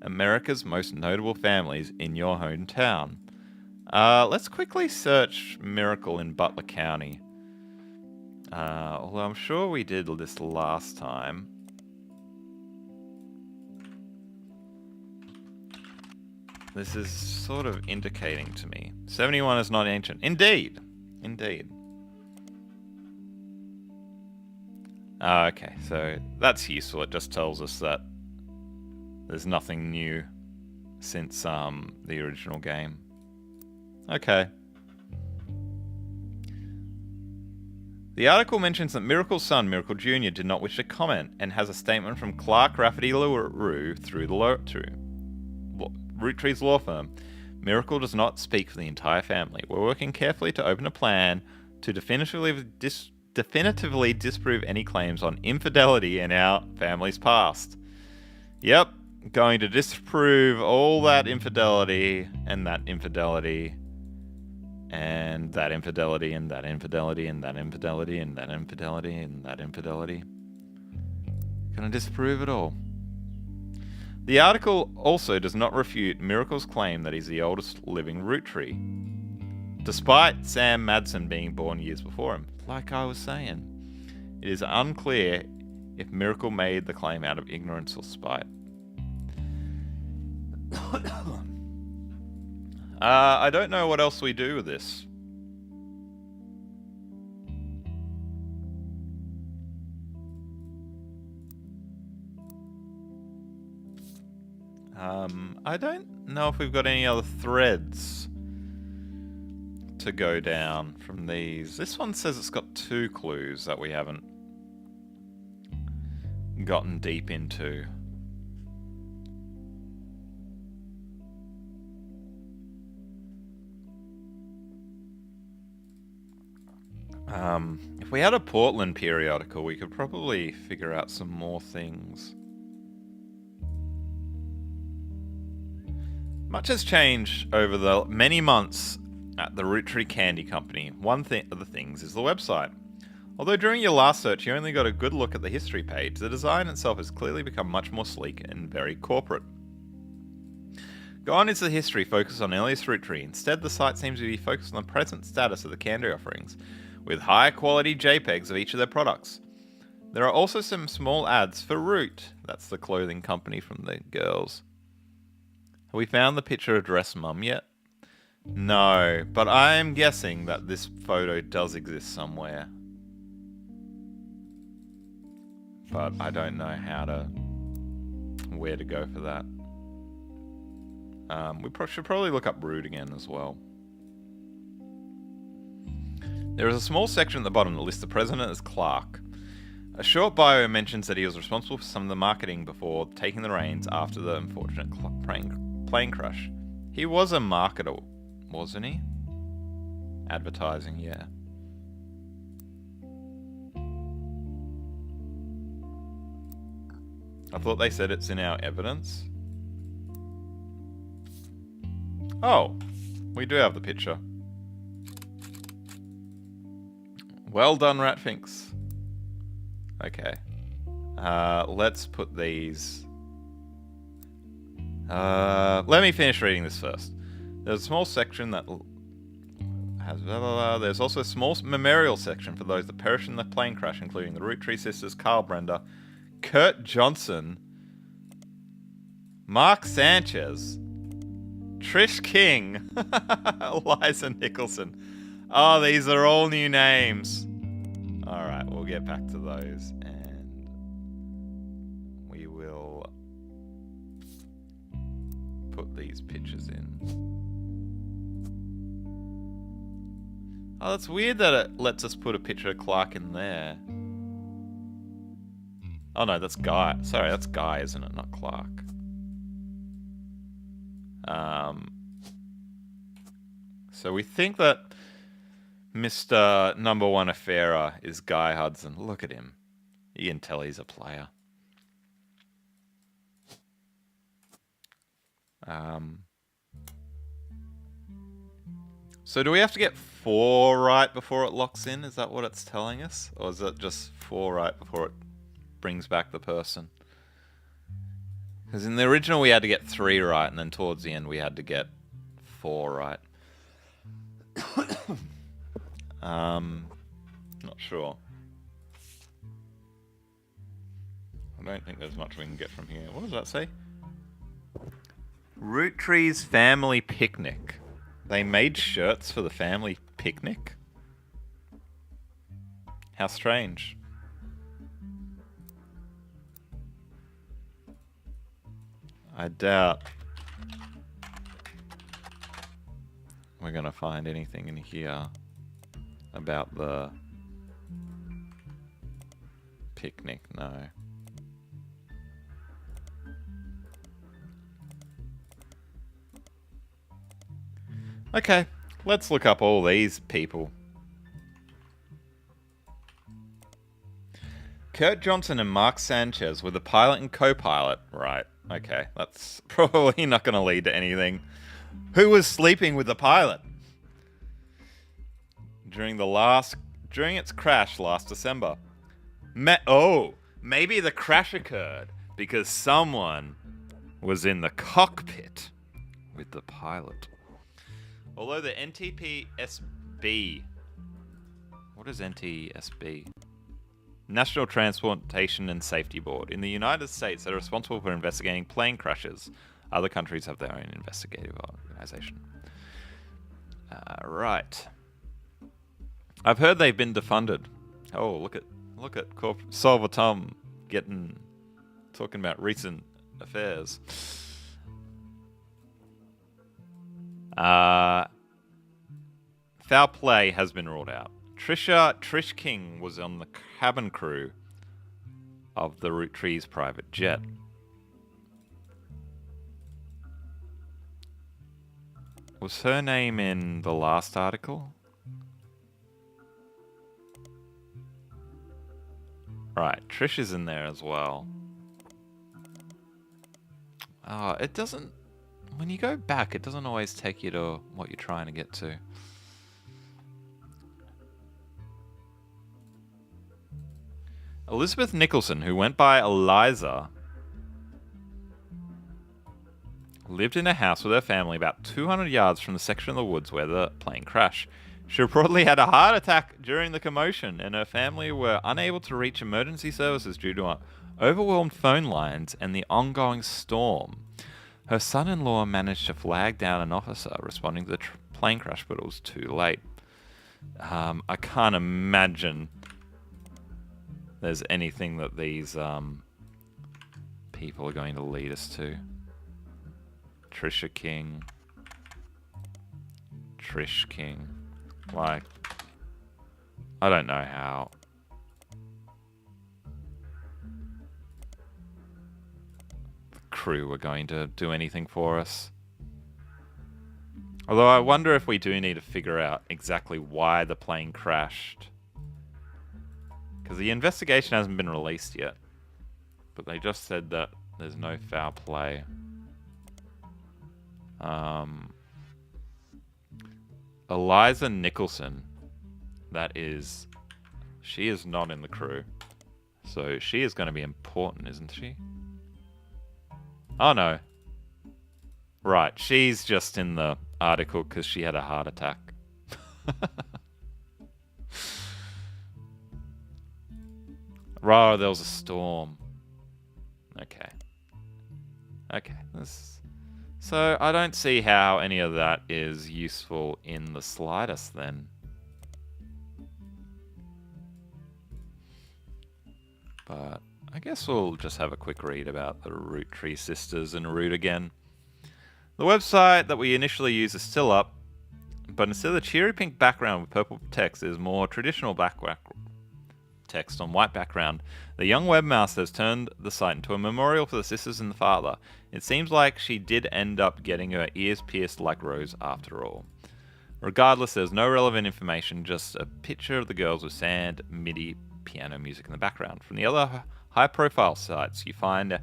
S1: America's most notable families in your hometown. Let's quickly search Miracle in Butler County. Although I'm sure we did this last time. This is sort of indicating to me. 71 is not ancient. Indeed. Okay, so that's useful. It just tells us that there's nothing new since the original game. Okay. The article mentions that Miracle's son, Miracle Jr., did not wish to comment and has a statement from Clark Rafferty LaRue through the Roottree's law firm. Miracle does not speak for the entire family. We're working carefully to open a plan to definitively disprove any claims on infidelity in our family's past. Yep, going to disprove all that infidelity and that infidelity and that infidelity and that infidelity and that infidelity and that infidelity and that infidelity. Gonna disprove it all. The article also does not refute Miracle's claim that he's the oldest living Roottree, despite Sam Madsen being born years before him. Like I was saying, it is unclear if Miracle made the claim out of ignorance or spite. I don't know what else we do with this. I don't know if we've got any other threads to go down from these. This one says it's got 2 clues that we haven't gotten deep into. If we had a Portland periodical, we could probably figure out some more things. Much has changed over the many months at the Roottree Candy Company. One of the things is the website. Although during your last search you only got a good look at the history page, the design itself has clearly become much more sleek and very corporate. Gone is the history focused on earliest Roottree. Instead, the site seems to be focused on the present status of the candy offerings, with high quality JPEGs of each of their products. There are also some small ads for Root, that's the clothing company from the girls. Have we found the picture of Dress Mum yet? No, but I am guessing that this photo does exist somewhere. But I don't know where to go for that. We should probably look up Root again as well. There is a small section at the bottom that lists the president as Clark. A short bio mentions that he was responsible for some of the marketing before taking the reins after the unfortunate plane crash. He was a marketer, wasn't he? Advertising, yeah. I thought they said it's in our evidence. Oh, we do have the picture. Well done, Ratfinks. Okay. Let's put these... let me finish reading this first. There's a small section that has blah, blah, blah. There's also a small memorial section for those that perished in the plane crash, including the Roottree sisters, Carl Brenda, Kurt Johnson, Mark Sanchez, Trish King, Eliza Nicholson. Oh, these are all new names. Alright, we'll get back to those and we will put these pictures in. Oh, that's weird that it lets us put a picture of Clark in there. Oh no, that's Guy. Sorry, that's Guy, isn't it? Not Clark. So we think that Mr. Number One Affairer is Guy Hudson. Look at him. You can tell he's a player. So do we have to get 4 right before it locks in? Is that what it's telling us? Or is it just 4 right before it brings back the person? Because in the original we had to get 3 right, and then towards the end we had to get 4 right. Not sure. I don't think there's much we can get from here. What does that say? Roottree's family picnic. They made shirts for the family picnic? How strange. I doubt we're gonna find anything in here about the picnic, no. Okay, let's look up all these people. Kurt Johnson and Mark Sanchez were the pilot and co-pilot. Right, okay, that's probably not going to lead to anything. Who was sleeping with the pilot? During its crash last December. Maybe the crash occurred because someone was in the cockpit with the pilot. Although the NTPSB... What is NTSB? National Transportation and Safety Board. In the United States, they're responsible for investigating plane crashes. Other countries have their own investigative organization. Right. I've heard they've been defunded. Oh, look at Solver Tom talking about recent affairs. Foul play has been ruled out. Trish King was on the cabin crew of the Rootree's private jet. Was her name in the last article? Right, Trish is in there as well. It doesn't... When you go back, it doesn't always take you to what you're trying to get to. Elizabeth Nicholson, who went by Eliza, lived in a house with her family about 200 yards from the section of the woods where the plane crashed. She reportedly had a heart attack during the commotion, and her family were unable to reach emergency services due to overwhelmed phone lines and the ongoing storm. Her son-in-law managed to flag down an officer responding to the plane crash, but it was too late. I can't imagine there's anything that these people are going to lead us to. Trisha King. Trish King. Like, I don't know how. The crew are going to do anything for us. Although I wonder if we do need to figure out exactly why the plane crashed. Because the investigation hasn't been released yet. But they just said that there's no foul play. Eliza Nicholson. She is not in the crew. So she is going to be important, isn't she? Oh no. Right, she's just in the article because she had a heart attack. Right, there was a storm. Okay. So I don't see how any of that is useful in the slightest then. But I guess we'll just have a quick read about the Roottree sisters and Root again. The website that we initially used is still up, but instead of the cheery pink background with purple text, there's more traditional text on white background. The young webmaster has turned the site into a memorial for the sisters and the father. It seems like she did end up getting her ears pierced like Rose after all. Regardless, there's no relevant information, just a picture of the girls with sand, MIDI, piano music in the background. From the other high-profile sites, you find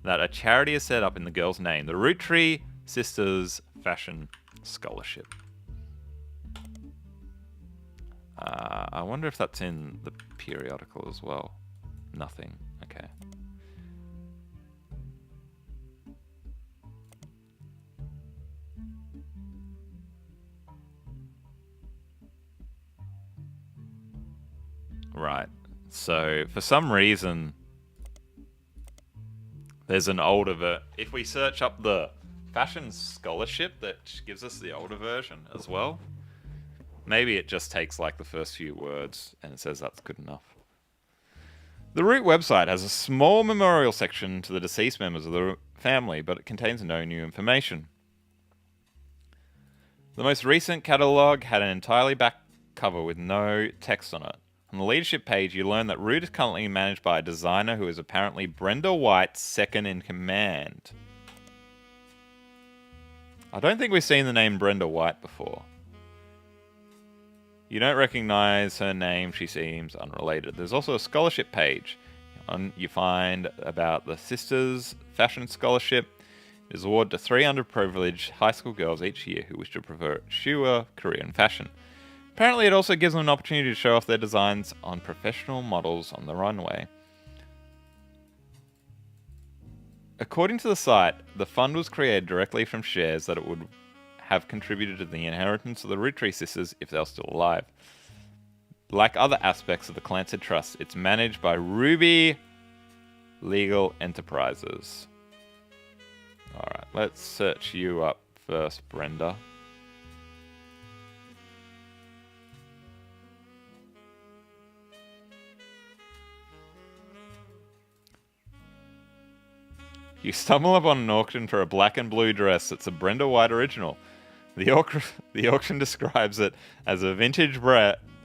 S1: that a charity is set up in the girls' name, the Roottree Sisters Fashion Scholarship. I wonder if that's in the periodical as well. Nothing. Okay. Right. So, for some reason, there's an older if we search up the Fashion Scholarship, that gives us the older version as well. Maybe it just takes like the first few words and it says that's good enough. The Root website has a small memorial section to the deceased members of the family, but it contains no new information. The most recent catalogue had an entirely back cover with no text on it. On the leadership page, you learn that Root is currently managed by a designer who is apparently Brenda White's second in command. I don't think we've seen the name Brenda White before. You don't recognize her name, she seems unrelated. There's also a scholarship page. You find about the Sisters Fashion Scholarship. It is awarded to 300 privileged high school girls each year who wish to pursue a career in fashion. Apparently it also gives them an opportunity to show off their designs on professional models on the runway. According to the site, the fund was created directly from shares that it would have contributed to the inheritance of the Roottree sisters if they were still alive. Like other aspects of the Clancy Trust, it's managed by Ruby Legal Enterprises. Alright, let's search you up first, Brenda. You stumble upon an auction for a black and blue dress that's a Brenda White original. The auction describes it as a vintage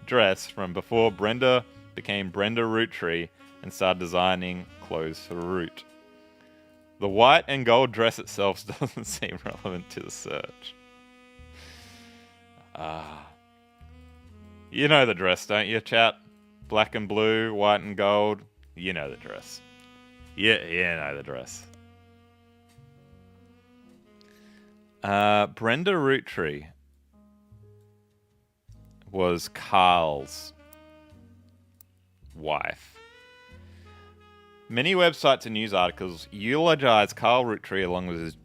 S1: dress from before Brenda became Brenda Roottree and started designing clothes for Root. The white and gold dress itself doesn't seem relevant to the search. You know the dress, don't you, chat? Black and blue, white and gold. You know the dress. Yeah, you know the dress. Brenda Roottree was Carl's wife. Many websites and news articles eulogize Carl Roottree along with his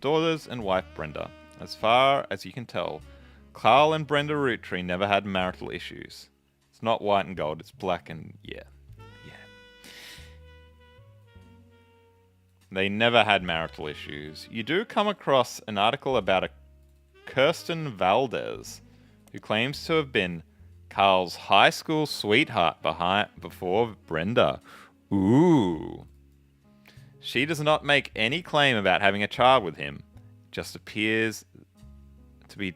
S1: daughters and wife Brenda. As far as you can tell, Carl and Brenda Roottree never had marital issues. It's not white and gold, it's black and yeah. They never had marital issues. You do come across an article about a Kirsten Valdez, who claims to have been Carl's high school sweetheart before Brenda. Ooh. She does not make any claim about having a child with him. Just appears to be...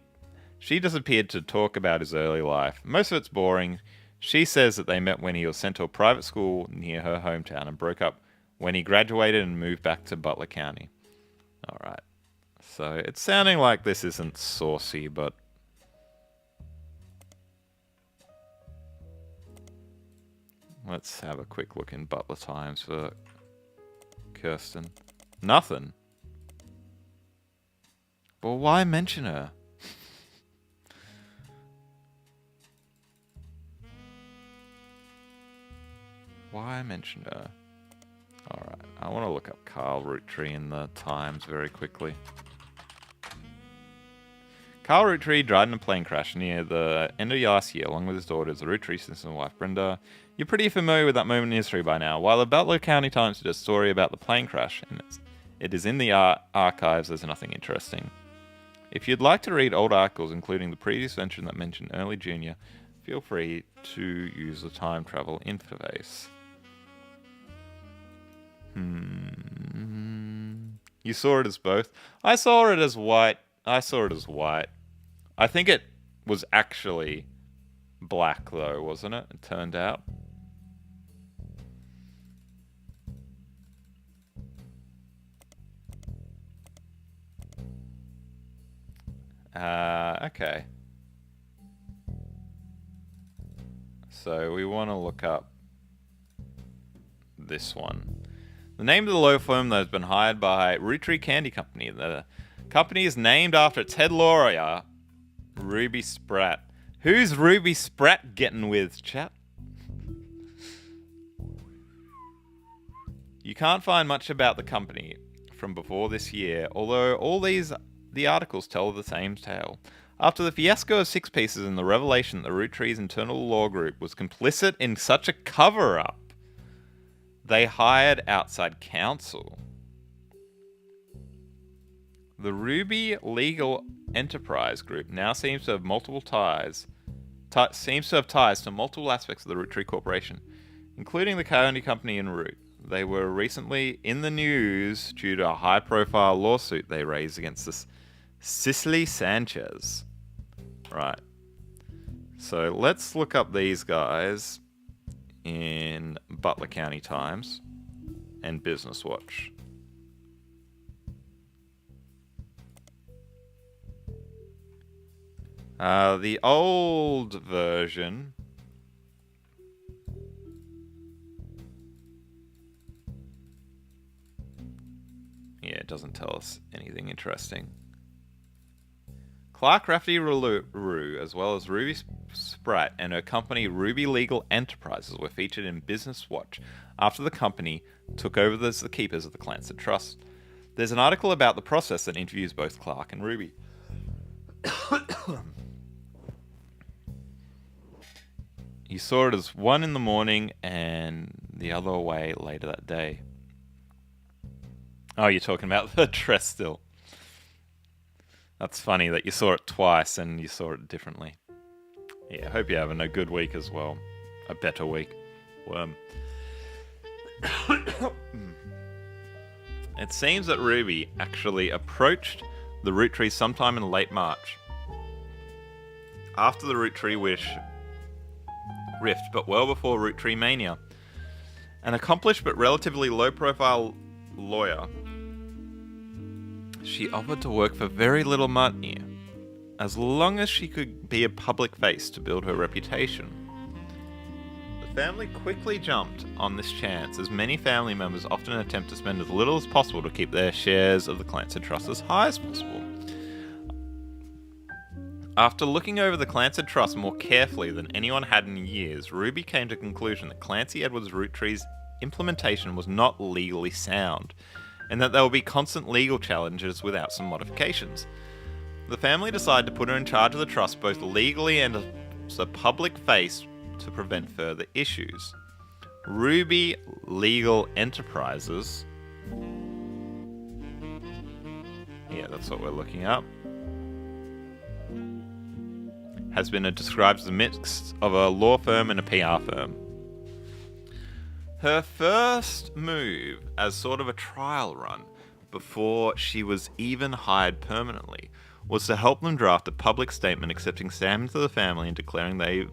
S1: She just appeared to talk about his early life. Most of it's boring. She says that they met when he was sent to a private school near her hometown and broke up when he graduated and moved back to Butler County. Alright. So, it's sounding like this isn't saucy, but... Let's have a quick look in Butler Times for Kirsten. Nothing. Well, why mention her? Why mention her? Alright, I want to look up Carl Roottree in the Times very quickly. Carl Roottree died in a plane crash near the end of last year, along with his daughters, the Roottree sister and wife Brenda. You're pretty familiar with that moment in history by now. While the Butler County Times did a story about the plane crash, and it is in the archives, there's nothing interesting. If you'd like to read old articles, including the previous mention that mentioned early junior, feel free to use the time travel interface. You saw it as both? I saw it as white. I think it was actually black, though, wasn't it? It turned out. Okay. So we want to look up this one. The name of the law firm that has been hired by Roottree Candy Company. The company is named after its head lawyer, Ruby Spratt. Who's Ruby Spratt getting with, chap? You can't find much about the company from before this year, although all the articles tell the same tale. After the fiasco of Six Pieces and the revelation that the Rootree's internal law group was complicit in such a cover-up, they hired outside counsel. The Ruby Legal Enterprise Group now seems to have ties to multiple aspects of the Roottree Corporation, including the candy company and Root. They were recently in the news due to a high-profile lawsuit they raised against this Cicely Sanchez. Right. So let's look up these guys in Butler County Times and Business Watch. The old version it doesn't tell us anything interesting. Clark Rafferty Rue, as well as Ruby Spratt and her company Ruby Legal Enterprises were featured in Business Watch after the company took over as the keepers of the Clancy Trust. There's an article about the process that interviews both Clark and Ruby. You saw it as one in the morning and the other away later that day. Oh, you're talking about the dress still. That's funny that you saw it twice and you saw it differently. Yeah, I hope you're having a good week as well. A better week. It seems that Ruby actually approached the Roottree sometime in late March. After the Roottree rift, but well before Roottreemania. An accomplished but relatively low-profile lawyer, she offered to work for very little money, as long as she could be a public face to build her reputation. The family quickly jumped on this chance, as many family members often attempt to spend as little as possible to keep their shares of the Clancy Trust as high as possible. After looking over the Clancy Trust more carefully than anyone had in years, Ruby came to the conclusion that Clancy Edwards Roottree's implementation was not legally sound, and that there would be constant legal challenges without some modifications. The family decided to put her in charge of the trust both legally and as a public face to prevent further issues. Ruby Legal Enterprises, yeah, that's what we're looking up, has been described as a mix of a law firm and a PR firm. Her first move as sort of a trial run, before she was even hired permanently, was to help them draft a public statement accepting Sam into the family and declaring they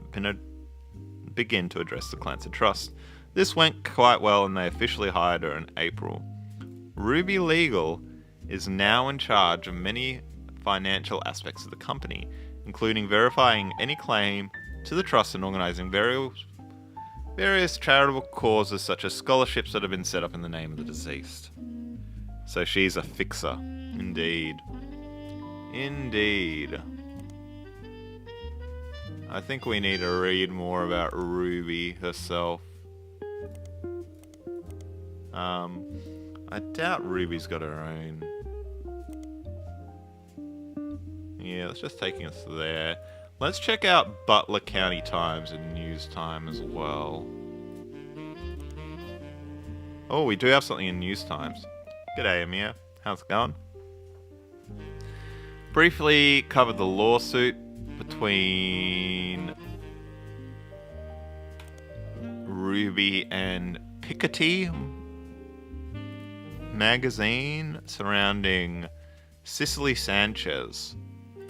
S1: begin to address the Clancy Trust. This went quite well and they officially hired her in April. Ruby Legal is now in charge of many financial aspects of the company, including verifying any claim to the trust and organizing various charitable causes such as scholarships that have been set up in the name of the deceased. So she's a fixer. Indeed. Indeed. I think we need to read more about Ruby herself. I doubt Ruby's got her own. Yeah, that's just taking us there. Let's check out Butler County Times and News Time as well. Oh, we do have something in News Times. G'day, Amir. How's it going? Briefly covered the lawsuit between Ruby and Piketty magazine surrounding Cicely Sanchez.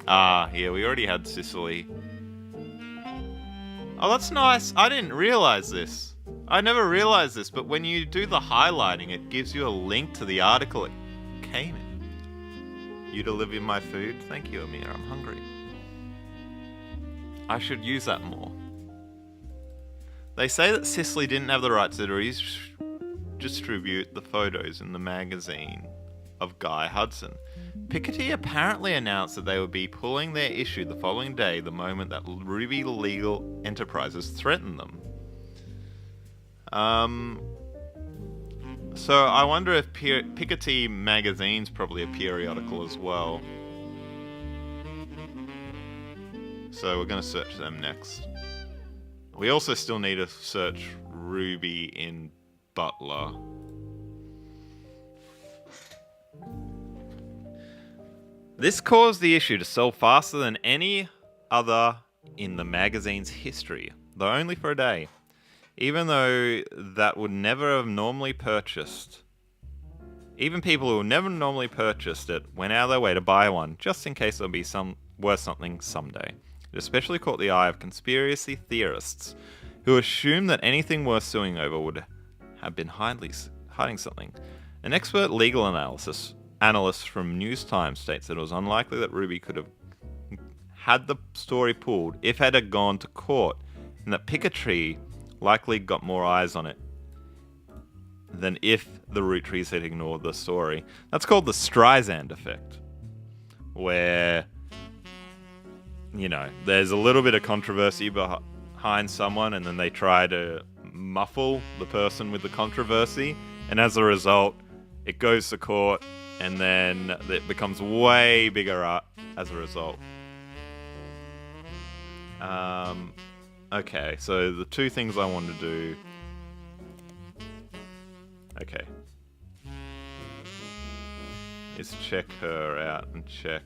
S1: Yeah, we already had Cicely. Oh, that's nice. I didn't realize this. I never realized this, but when you do the highlighting, it gives you a link to the article it came in. You deliver my food? Thank you, Amir. I'm hungry. I should use that more. They say that Cicely didn't have the right to distribute the photos in the magazine of Guy Hudson. Piketty apparently announced that they would be pulling their issue the following day, the moment that Ruby Legal Enterprises threatened them. So I wonder if Piketty magazine's probably a periodical as well. So we're going to search them next. We also still need to search Ruby in Butler. This caused the issue to sell faster than any other in the magazine's history, though only for a day. Even though that would never have normally purchased. Even people who never normally purchased it went out of their way to buy one, just in case there'll be worth something someday. It especially caught the eye of conspiracy theorists, who assumed that anything worth suing over would have been hiding something. An expert legal analyst from News Times states that it was unlikely that Ruby could have had the story pulled if it had gone to court, and that Piketty likely got more eyes on it than if the Rootrees had ignored the story. That's called the Streisand effect, where, you know, there's a little bit of controversy behind someone and then they try to muffle the person with the controversy, and as a result it goes to court and then it becomes way bigger as a result. Okay, so the two things I want to do. Okay. Is check her out and check.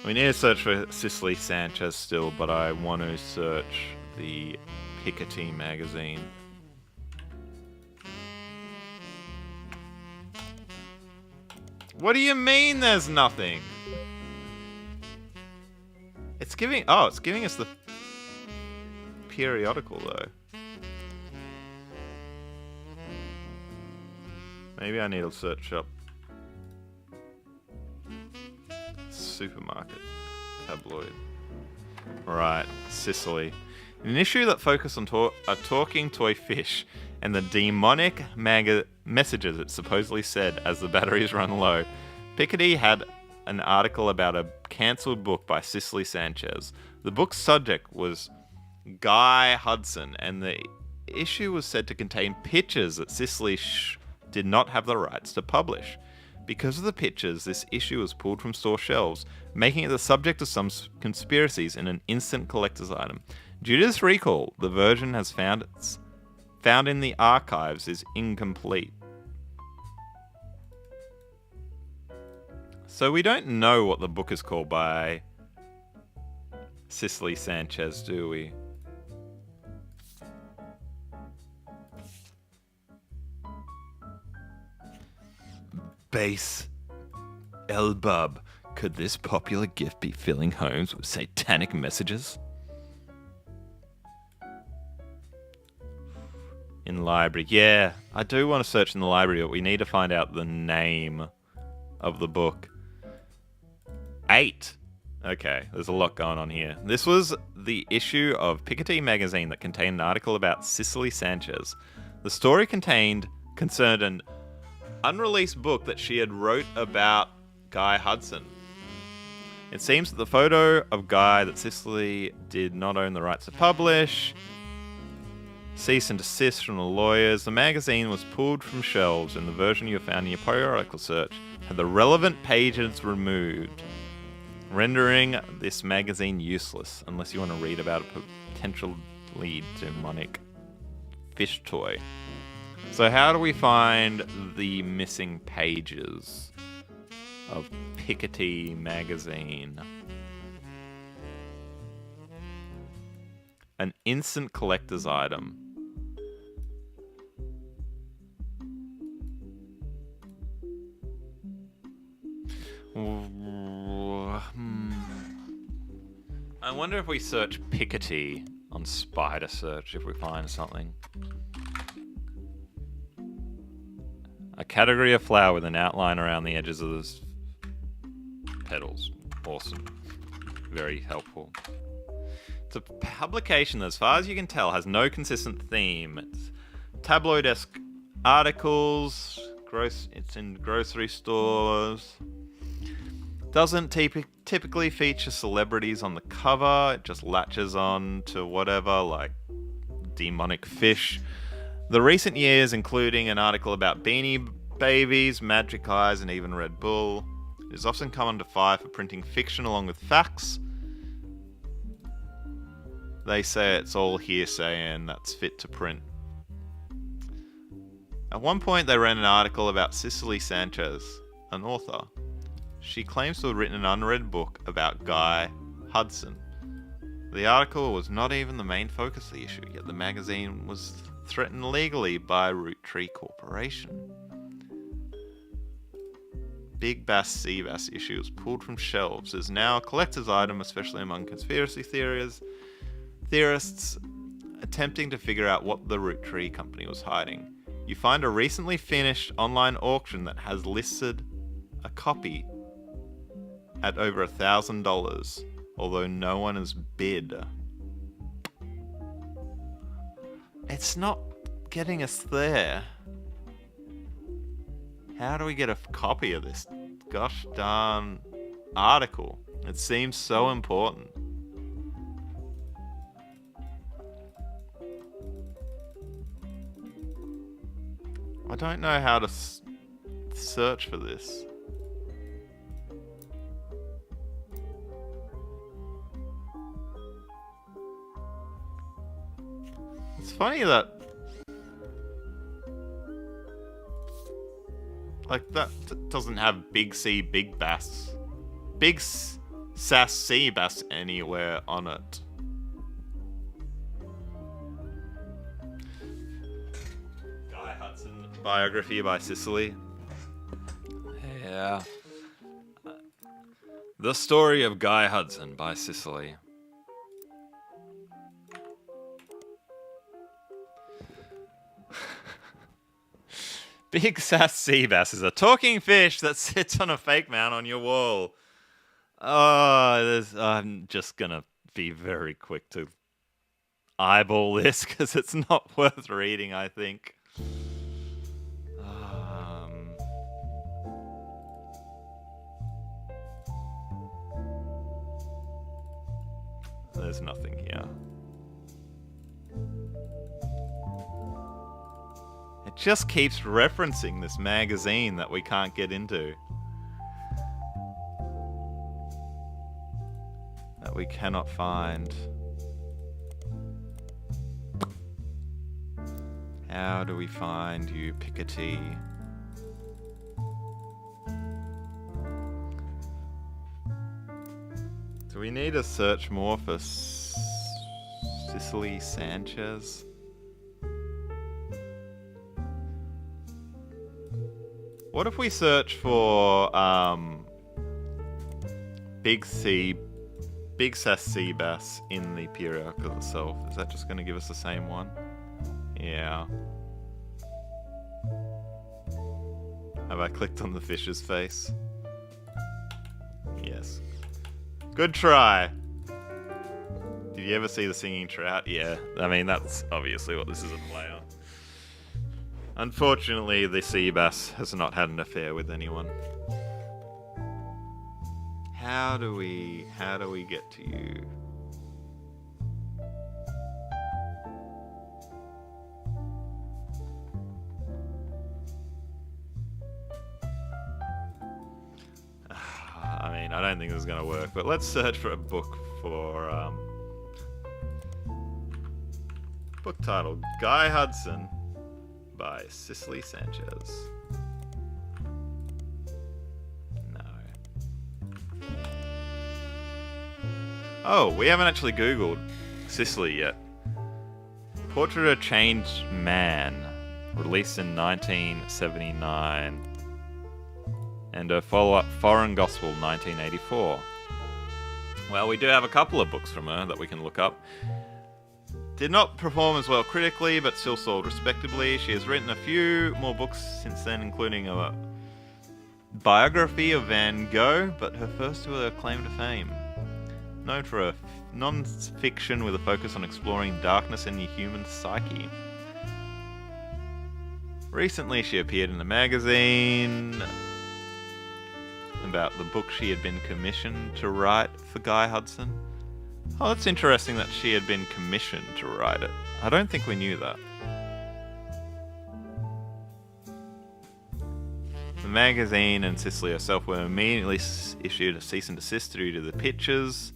S1: We need to search for Cicely Sanchez still, but I want to search the Piketty magazine. What do you mean there's nothing? It's giving us the periodical though. Maybe I need to search up supermarket tabloid. Right, Cicely. An issue that focused on a talking toy fish and the demonic messages it supposedly said as the batteries run low. Piketty had an article about a cancelled book by Cicely Sanchez. The book's subject was Guy Hudson, and the issue was said to contain pictures that Cicely did not have the rights to publish. Because of the pictures, this issue was pulled from store shelves, making it the subject of some conspiracies in an instant collector's item. Due to this recall, the version has found in the archives is incomplete. So we don't know what the book is called by Cicely Sanchez, do we? Base Elbub. Could this popular gift be filling homes with satanic messages? In library. Yeah, I do want to search in the library, but we need to find out the name of the book. 8. Okay, there's a lot going on here. This was the issue of Piketty magazine that contained an article about Cicely Sanchez. The story concerned an unreleased book that she had wrote about Guy Hudson. It seems that the photo of Guy that Cicely did not own the rights to publish. Cease and desist from the lawyers. The magazine was pulled from shelves, and the version you found in your periodical search had the relevant pages removed, rendering this magazine useless unless you want to read about a potentially demonic fish toy. So how do we find the missing pages of Piketty magazine? An instant collector's item. I wonder if we search Piketty on Spider Search, if we find something. A category of flower with an outline around the edges of the petals. Awesome. Very helpful. It's a publication that, as far as you can tell, has no consistent theme. It's tabloid-esque articles. It's in grocery stores. Doesn't typically feature celebrities on the cover. It just latches on to whatever, like demonic fish. The recent years, including an article about Beanie Babies, Magic Eyes, and even Red Bull, it has often come under fire for printing fiction along with facts. They say it's all hearsay and that's fit to print. At one point, they ran an article about Cicely Sanchez, an author. She claims to have written an unread book about Guy Hudson. The article was not even the main focus of the issue, yet the magazine was threatened legally by Roottree Corporation. Big Bass Sea Bass issue was pulled from shelves. Is now a collector's item, especially among conspiracy theorists attempting to figure out what the Roottree company was hiding. You find a recently finished online auction that has listed a copy at over $1,000, although no one has bid. It's not getting us there. How do we get a copy of this gosh darn article? It seems so important. I don't know how to search for this. It's funny that, like, that doesn't have Big C, Big Bass, Big Sass Sea Bass anywhere on it. Guy Hudson biography by Cicely. Yeah. The Story of Guy Hudson by Cicely. Big Sass Sea Bass is a talking fish that sits on a fake mount on your wall. Oh, I'm just gonna be very quick to eyeball this because it's not worth reading, I think. There's nothing here. It just keeps referencing this magazine that we can't get into. That we cannot find. How do we find you, Piketty? Do we need to search more for Cicely Sanchez? What if we search for Big Sass Sea Bass in the periodical itself? Is that just going to give us the same one? Yeah. Have I clicked on the fish's face? Yes. Good try. Did you ever see the singing trout? Yeah. I mean, that's obviously what this is a play on. Unfortunately, the sea bass has not had an affair with anyone. How do we get to you? I mean, I don't think this is going to work, but let's search for a book for book titled Guy Hudson by Cicely Sanchez. No. Oh, we haven't actually Googled Cicely yet. Portrait of a Changed Man, released in 1979. And a follow-up, Foreign Gospel, 1984. Well, we do have a couple of books from her that we can look up. Did not perform as well critically, but still sold respectably. She has written a few more books since then, including a biography of Van Gogh, but her first two are claim to fame. Known for a non-fiction with a focus on exploring darkness in the human psyche. Recently, she appeared in a magazine about the book she had been commissioned to write for Guy Hudson. Oh, that's interesting that she had been commissioned to write it. I don't think we knew that. The magazine and Cicely herself were immediately issued a cease and desist due to the pictures.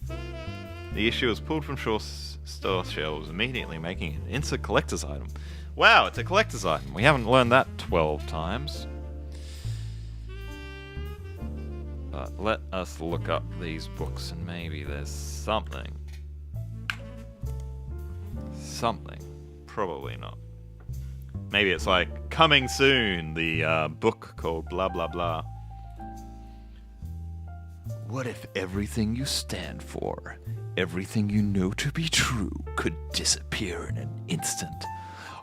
S1: The issue was pulled from store shelves, immediately making it an instant collector's item. Wow, it's a collector's item. We haven't learned that 12 times. But let us look up these books and maybe there's something. Something. Probably not. Maybe it's like, coming soon, the book called blah blah blah. What if everything you stand for, everything you know to be true, could disappear in an instant?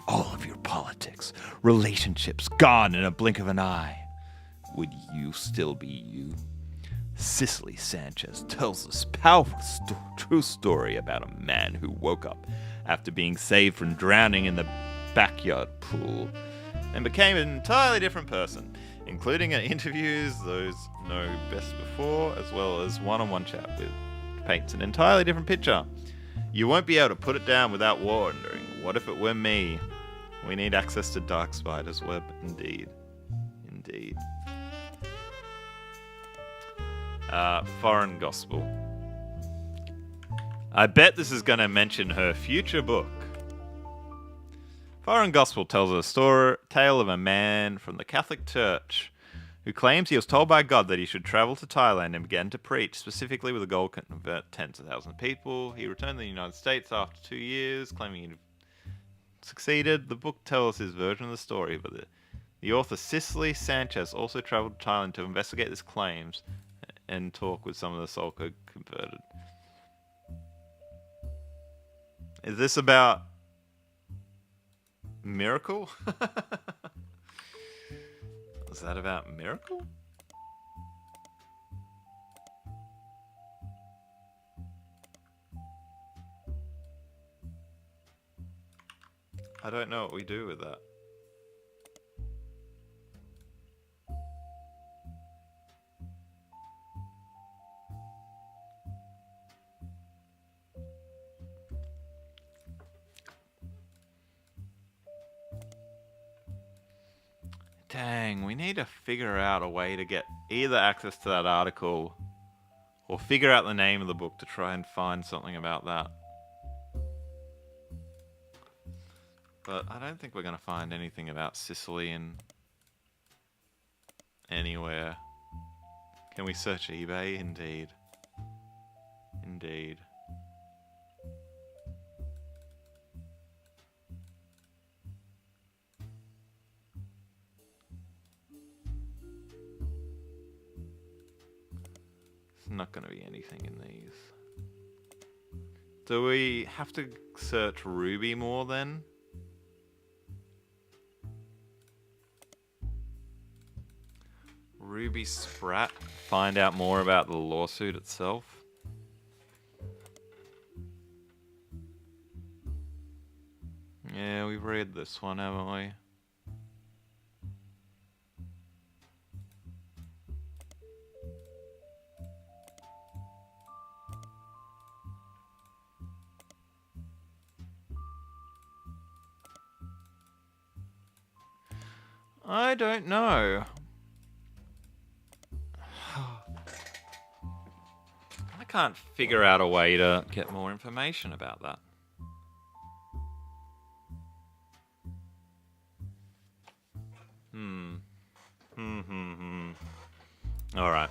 S1: All of your politics, relationships, gone in a blink of an eye. Would you still be you? Cicely Sanchez tells this powerful true story about a man who woke up after being saved from drowning in the backyard pool and became an entirely different person, including interviews those know best before, as well as one-on-one chat with paints an entirely different picture. You won't be able to put it down without wondering, what if it were me? We need access to Dark Spider's web, indeed. Indeed. Foreign Gospel. I bet this is going to mention her future book. Foreign Gospel tells a tale of a man from the Catholic Church who claims he was told by God that he should travel to Thailand and began to preach, specifically with a goal to convert tens of thousands of people. He returned to the United States after 2 years, claiming he succeeded. The book tells his version of the story, but the author Cicely Sanchez also traveled to Thailand to investigate his claims and talk with some of the so-called converted. Is this about Miracle? Is that about Miracle? I don't know what we do with that. Dang, we need to figure out a way to get either access to that article or figure out the name of the book to try and find something about that. But I don't think we're going to find anything about Sicily in anywhere. Can we search eBay? Indeed. Indeed. There's not going to be anything in these. Do we have to search Ruby more then? Ruby Sprat. Find out more about the lawsuit itself. Yeah, we've read this one, haven't we? I don't know. I can't figure out a way to get more information about that. Alright.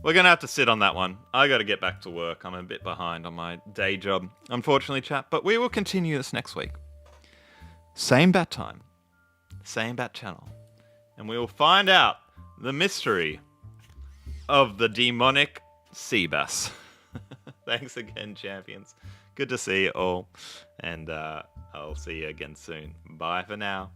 S1: We're going to have to sit on that one. I got to get back to work. I'm a bit behind on my day job, unfortunately, chat. But we will continue this next week. Same bat time. Same bat channel. And we will find out the mystery of the demonic sea bass. Thanks again, champions. Good to see you all. And I'll see you again soon. Bye for now.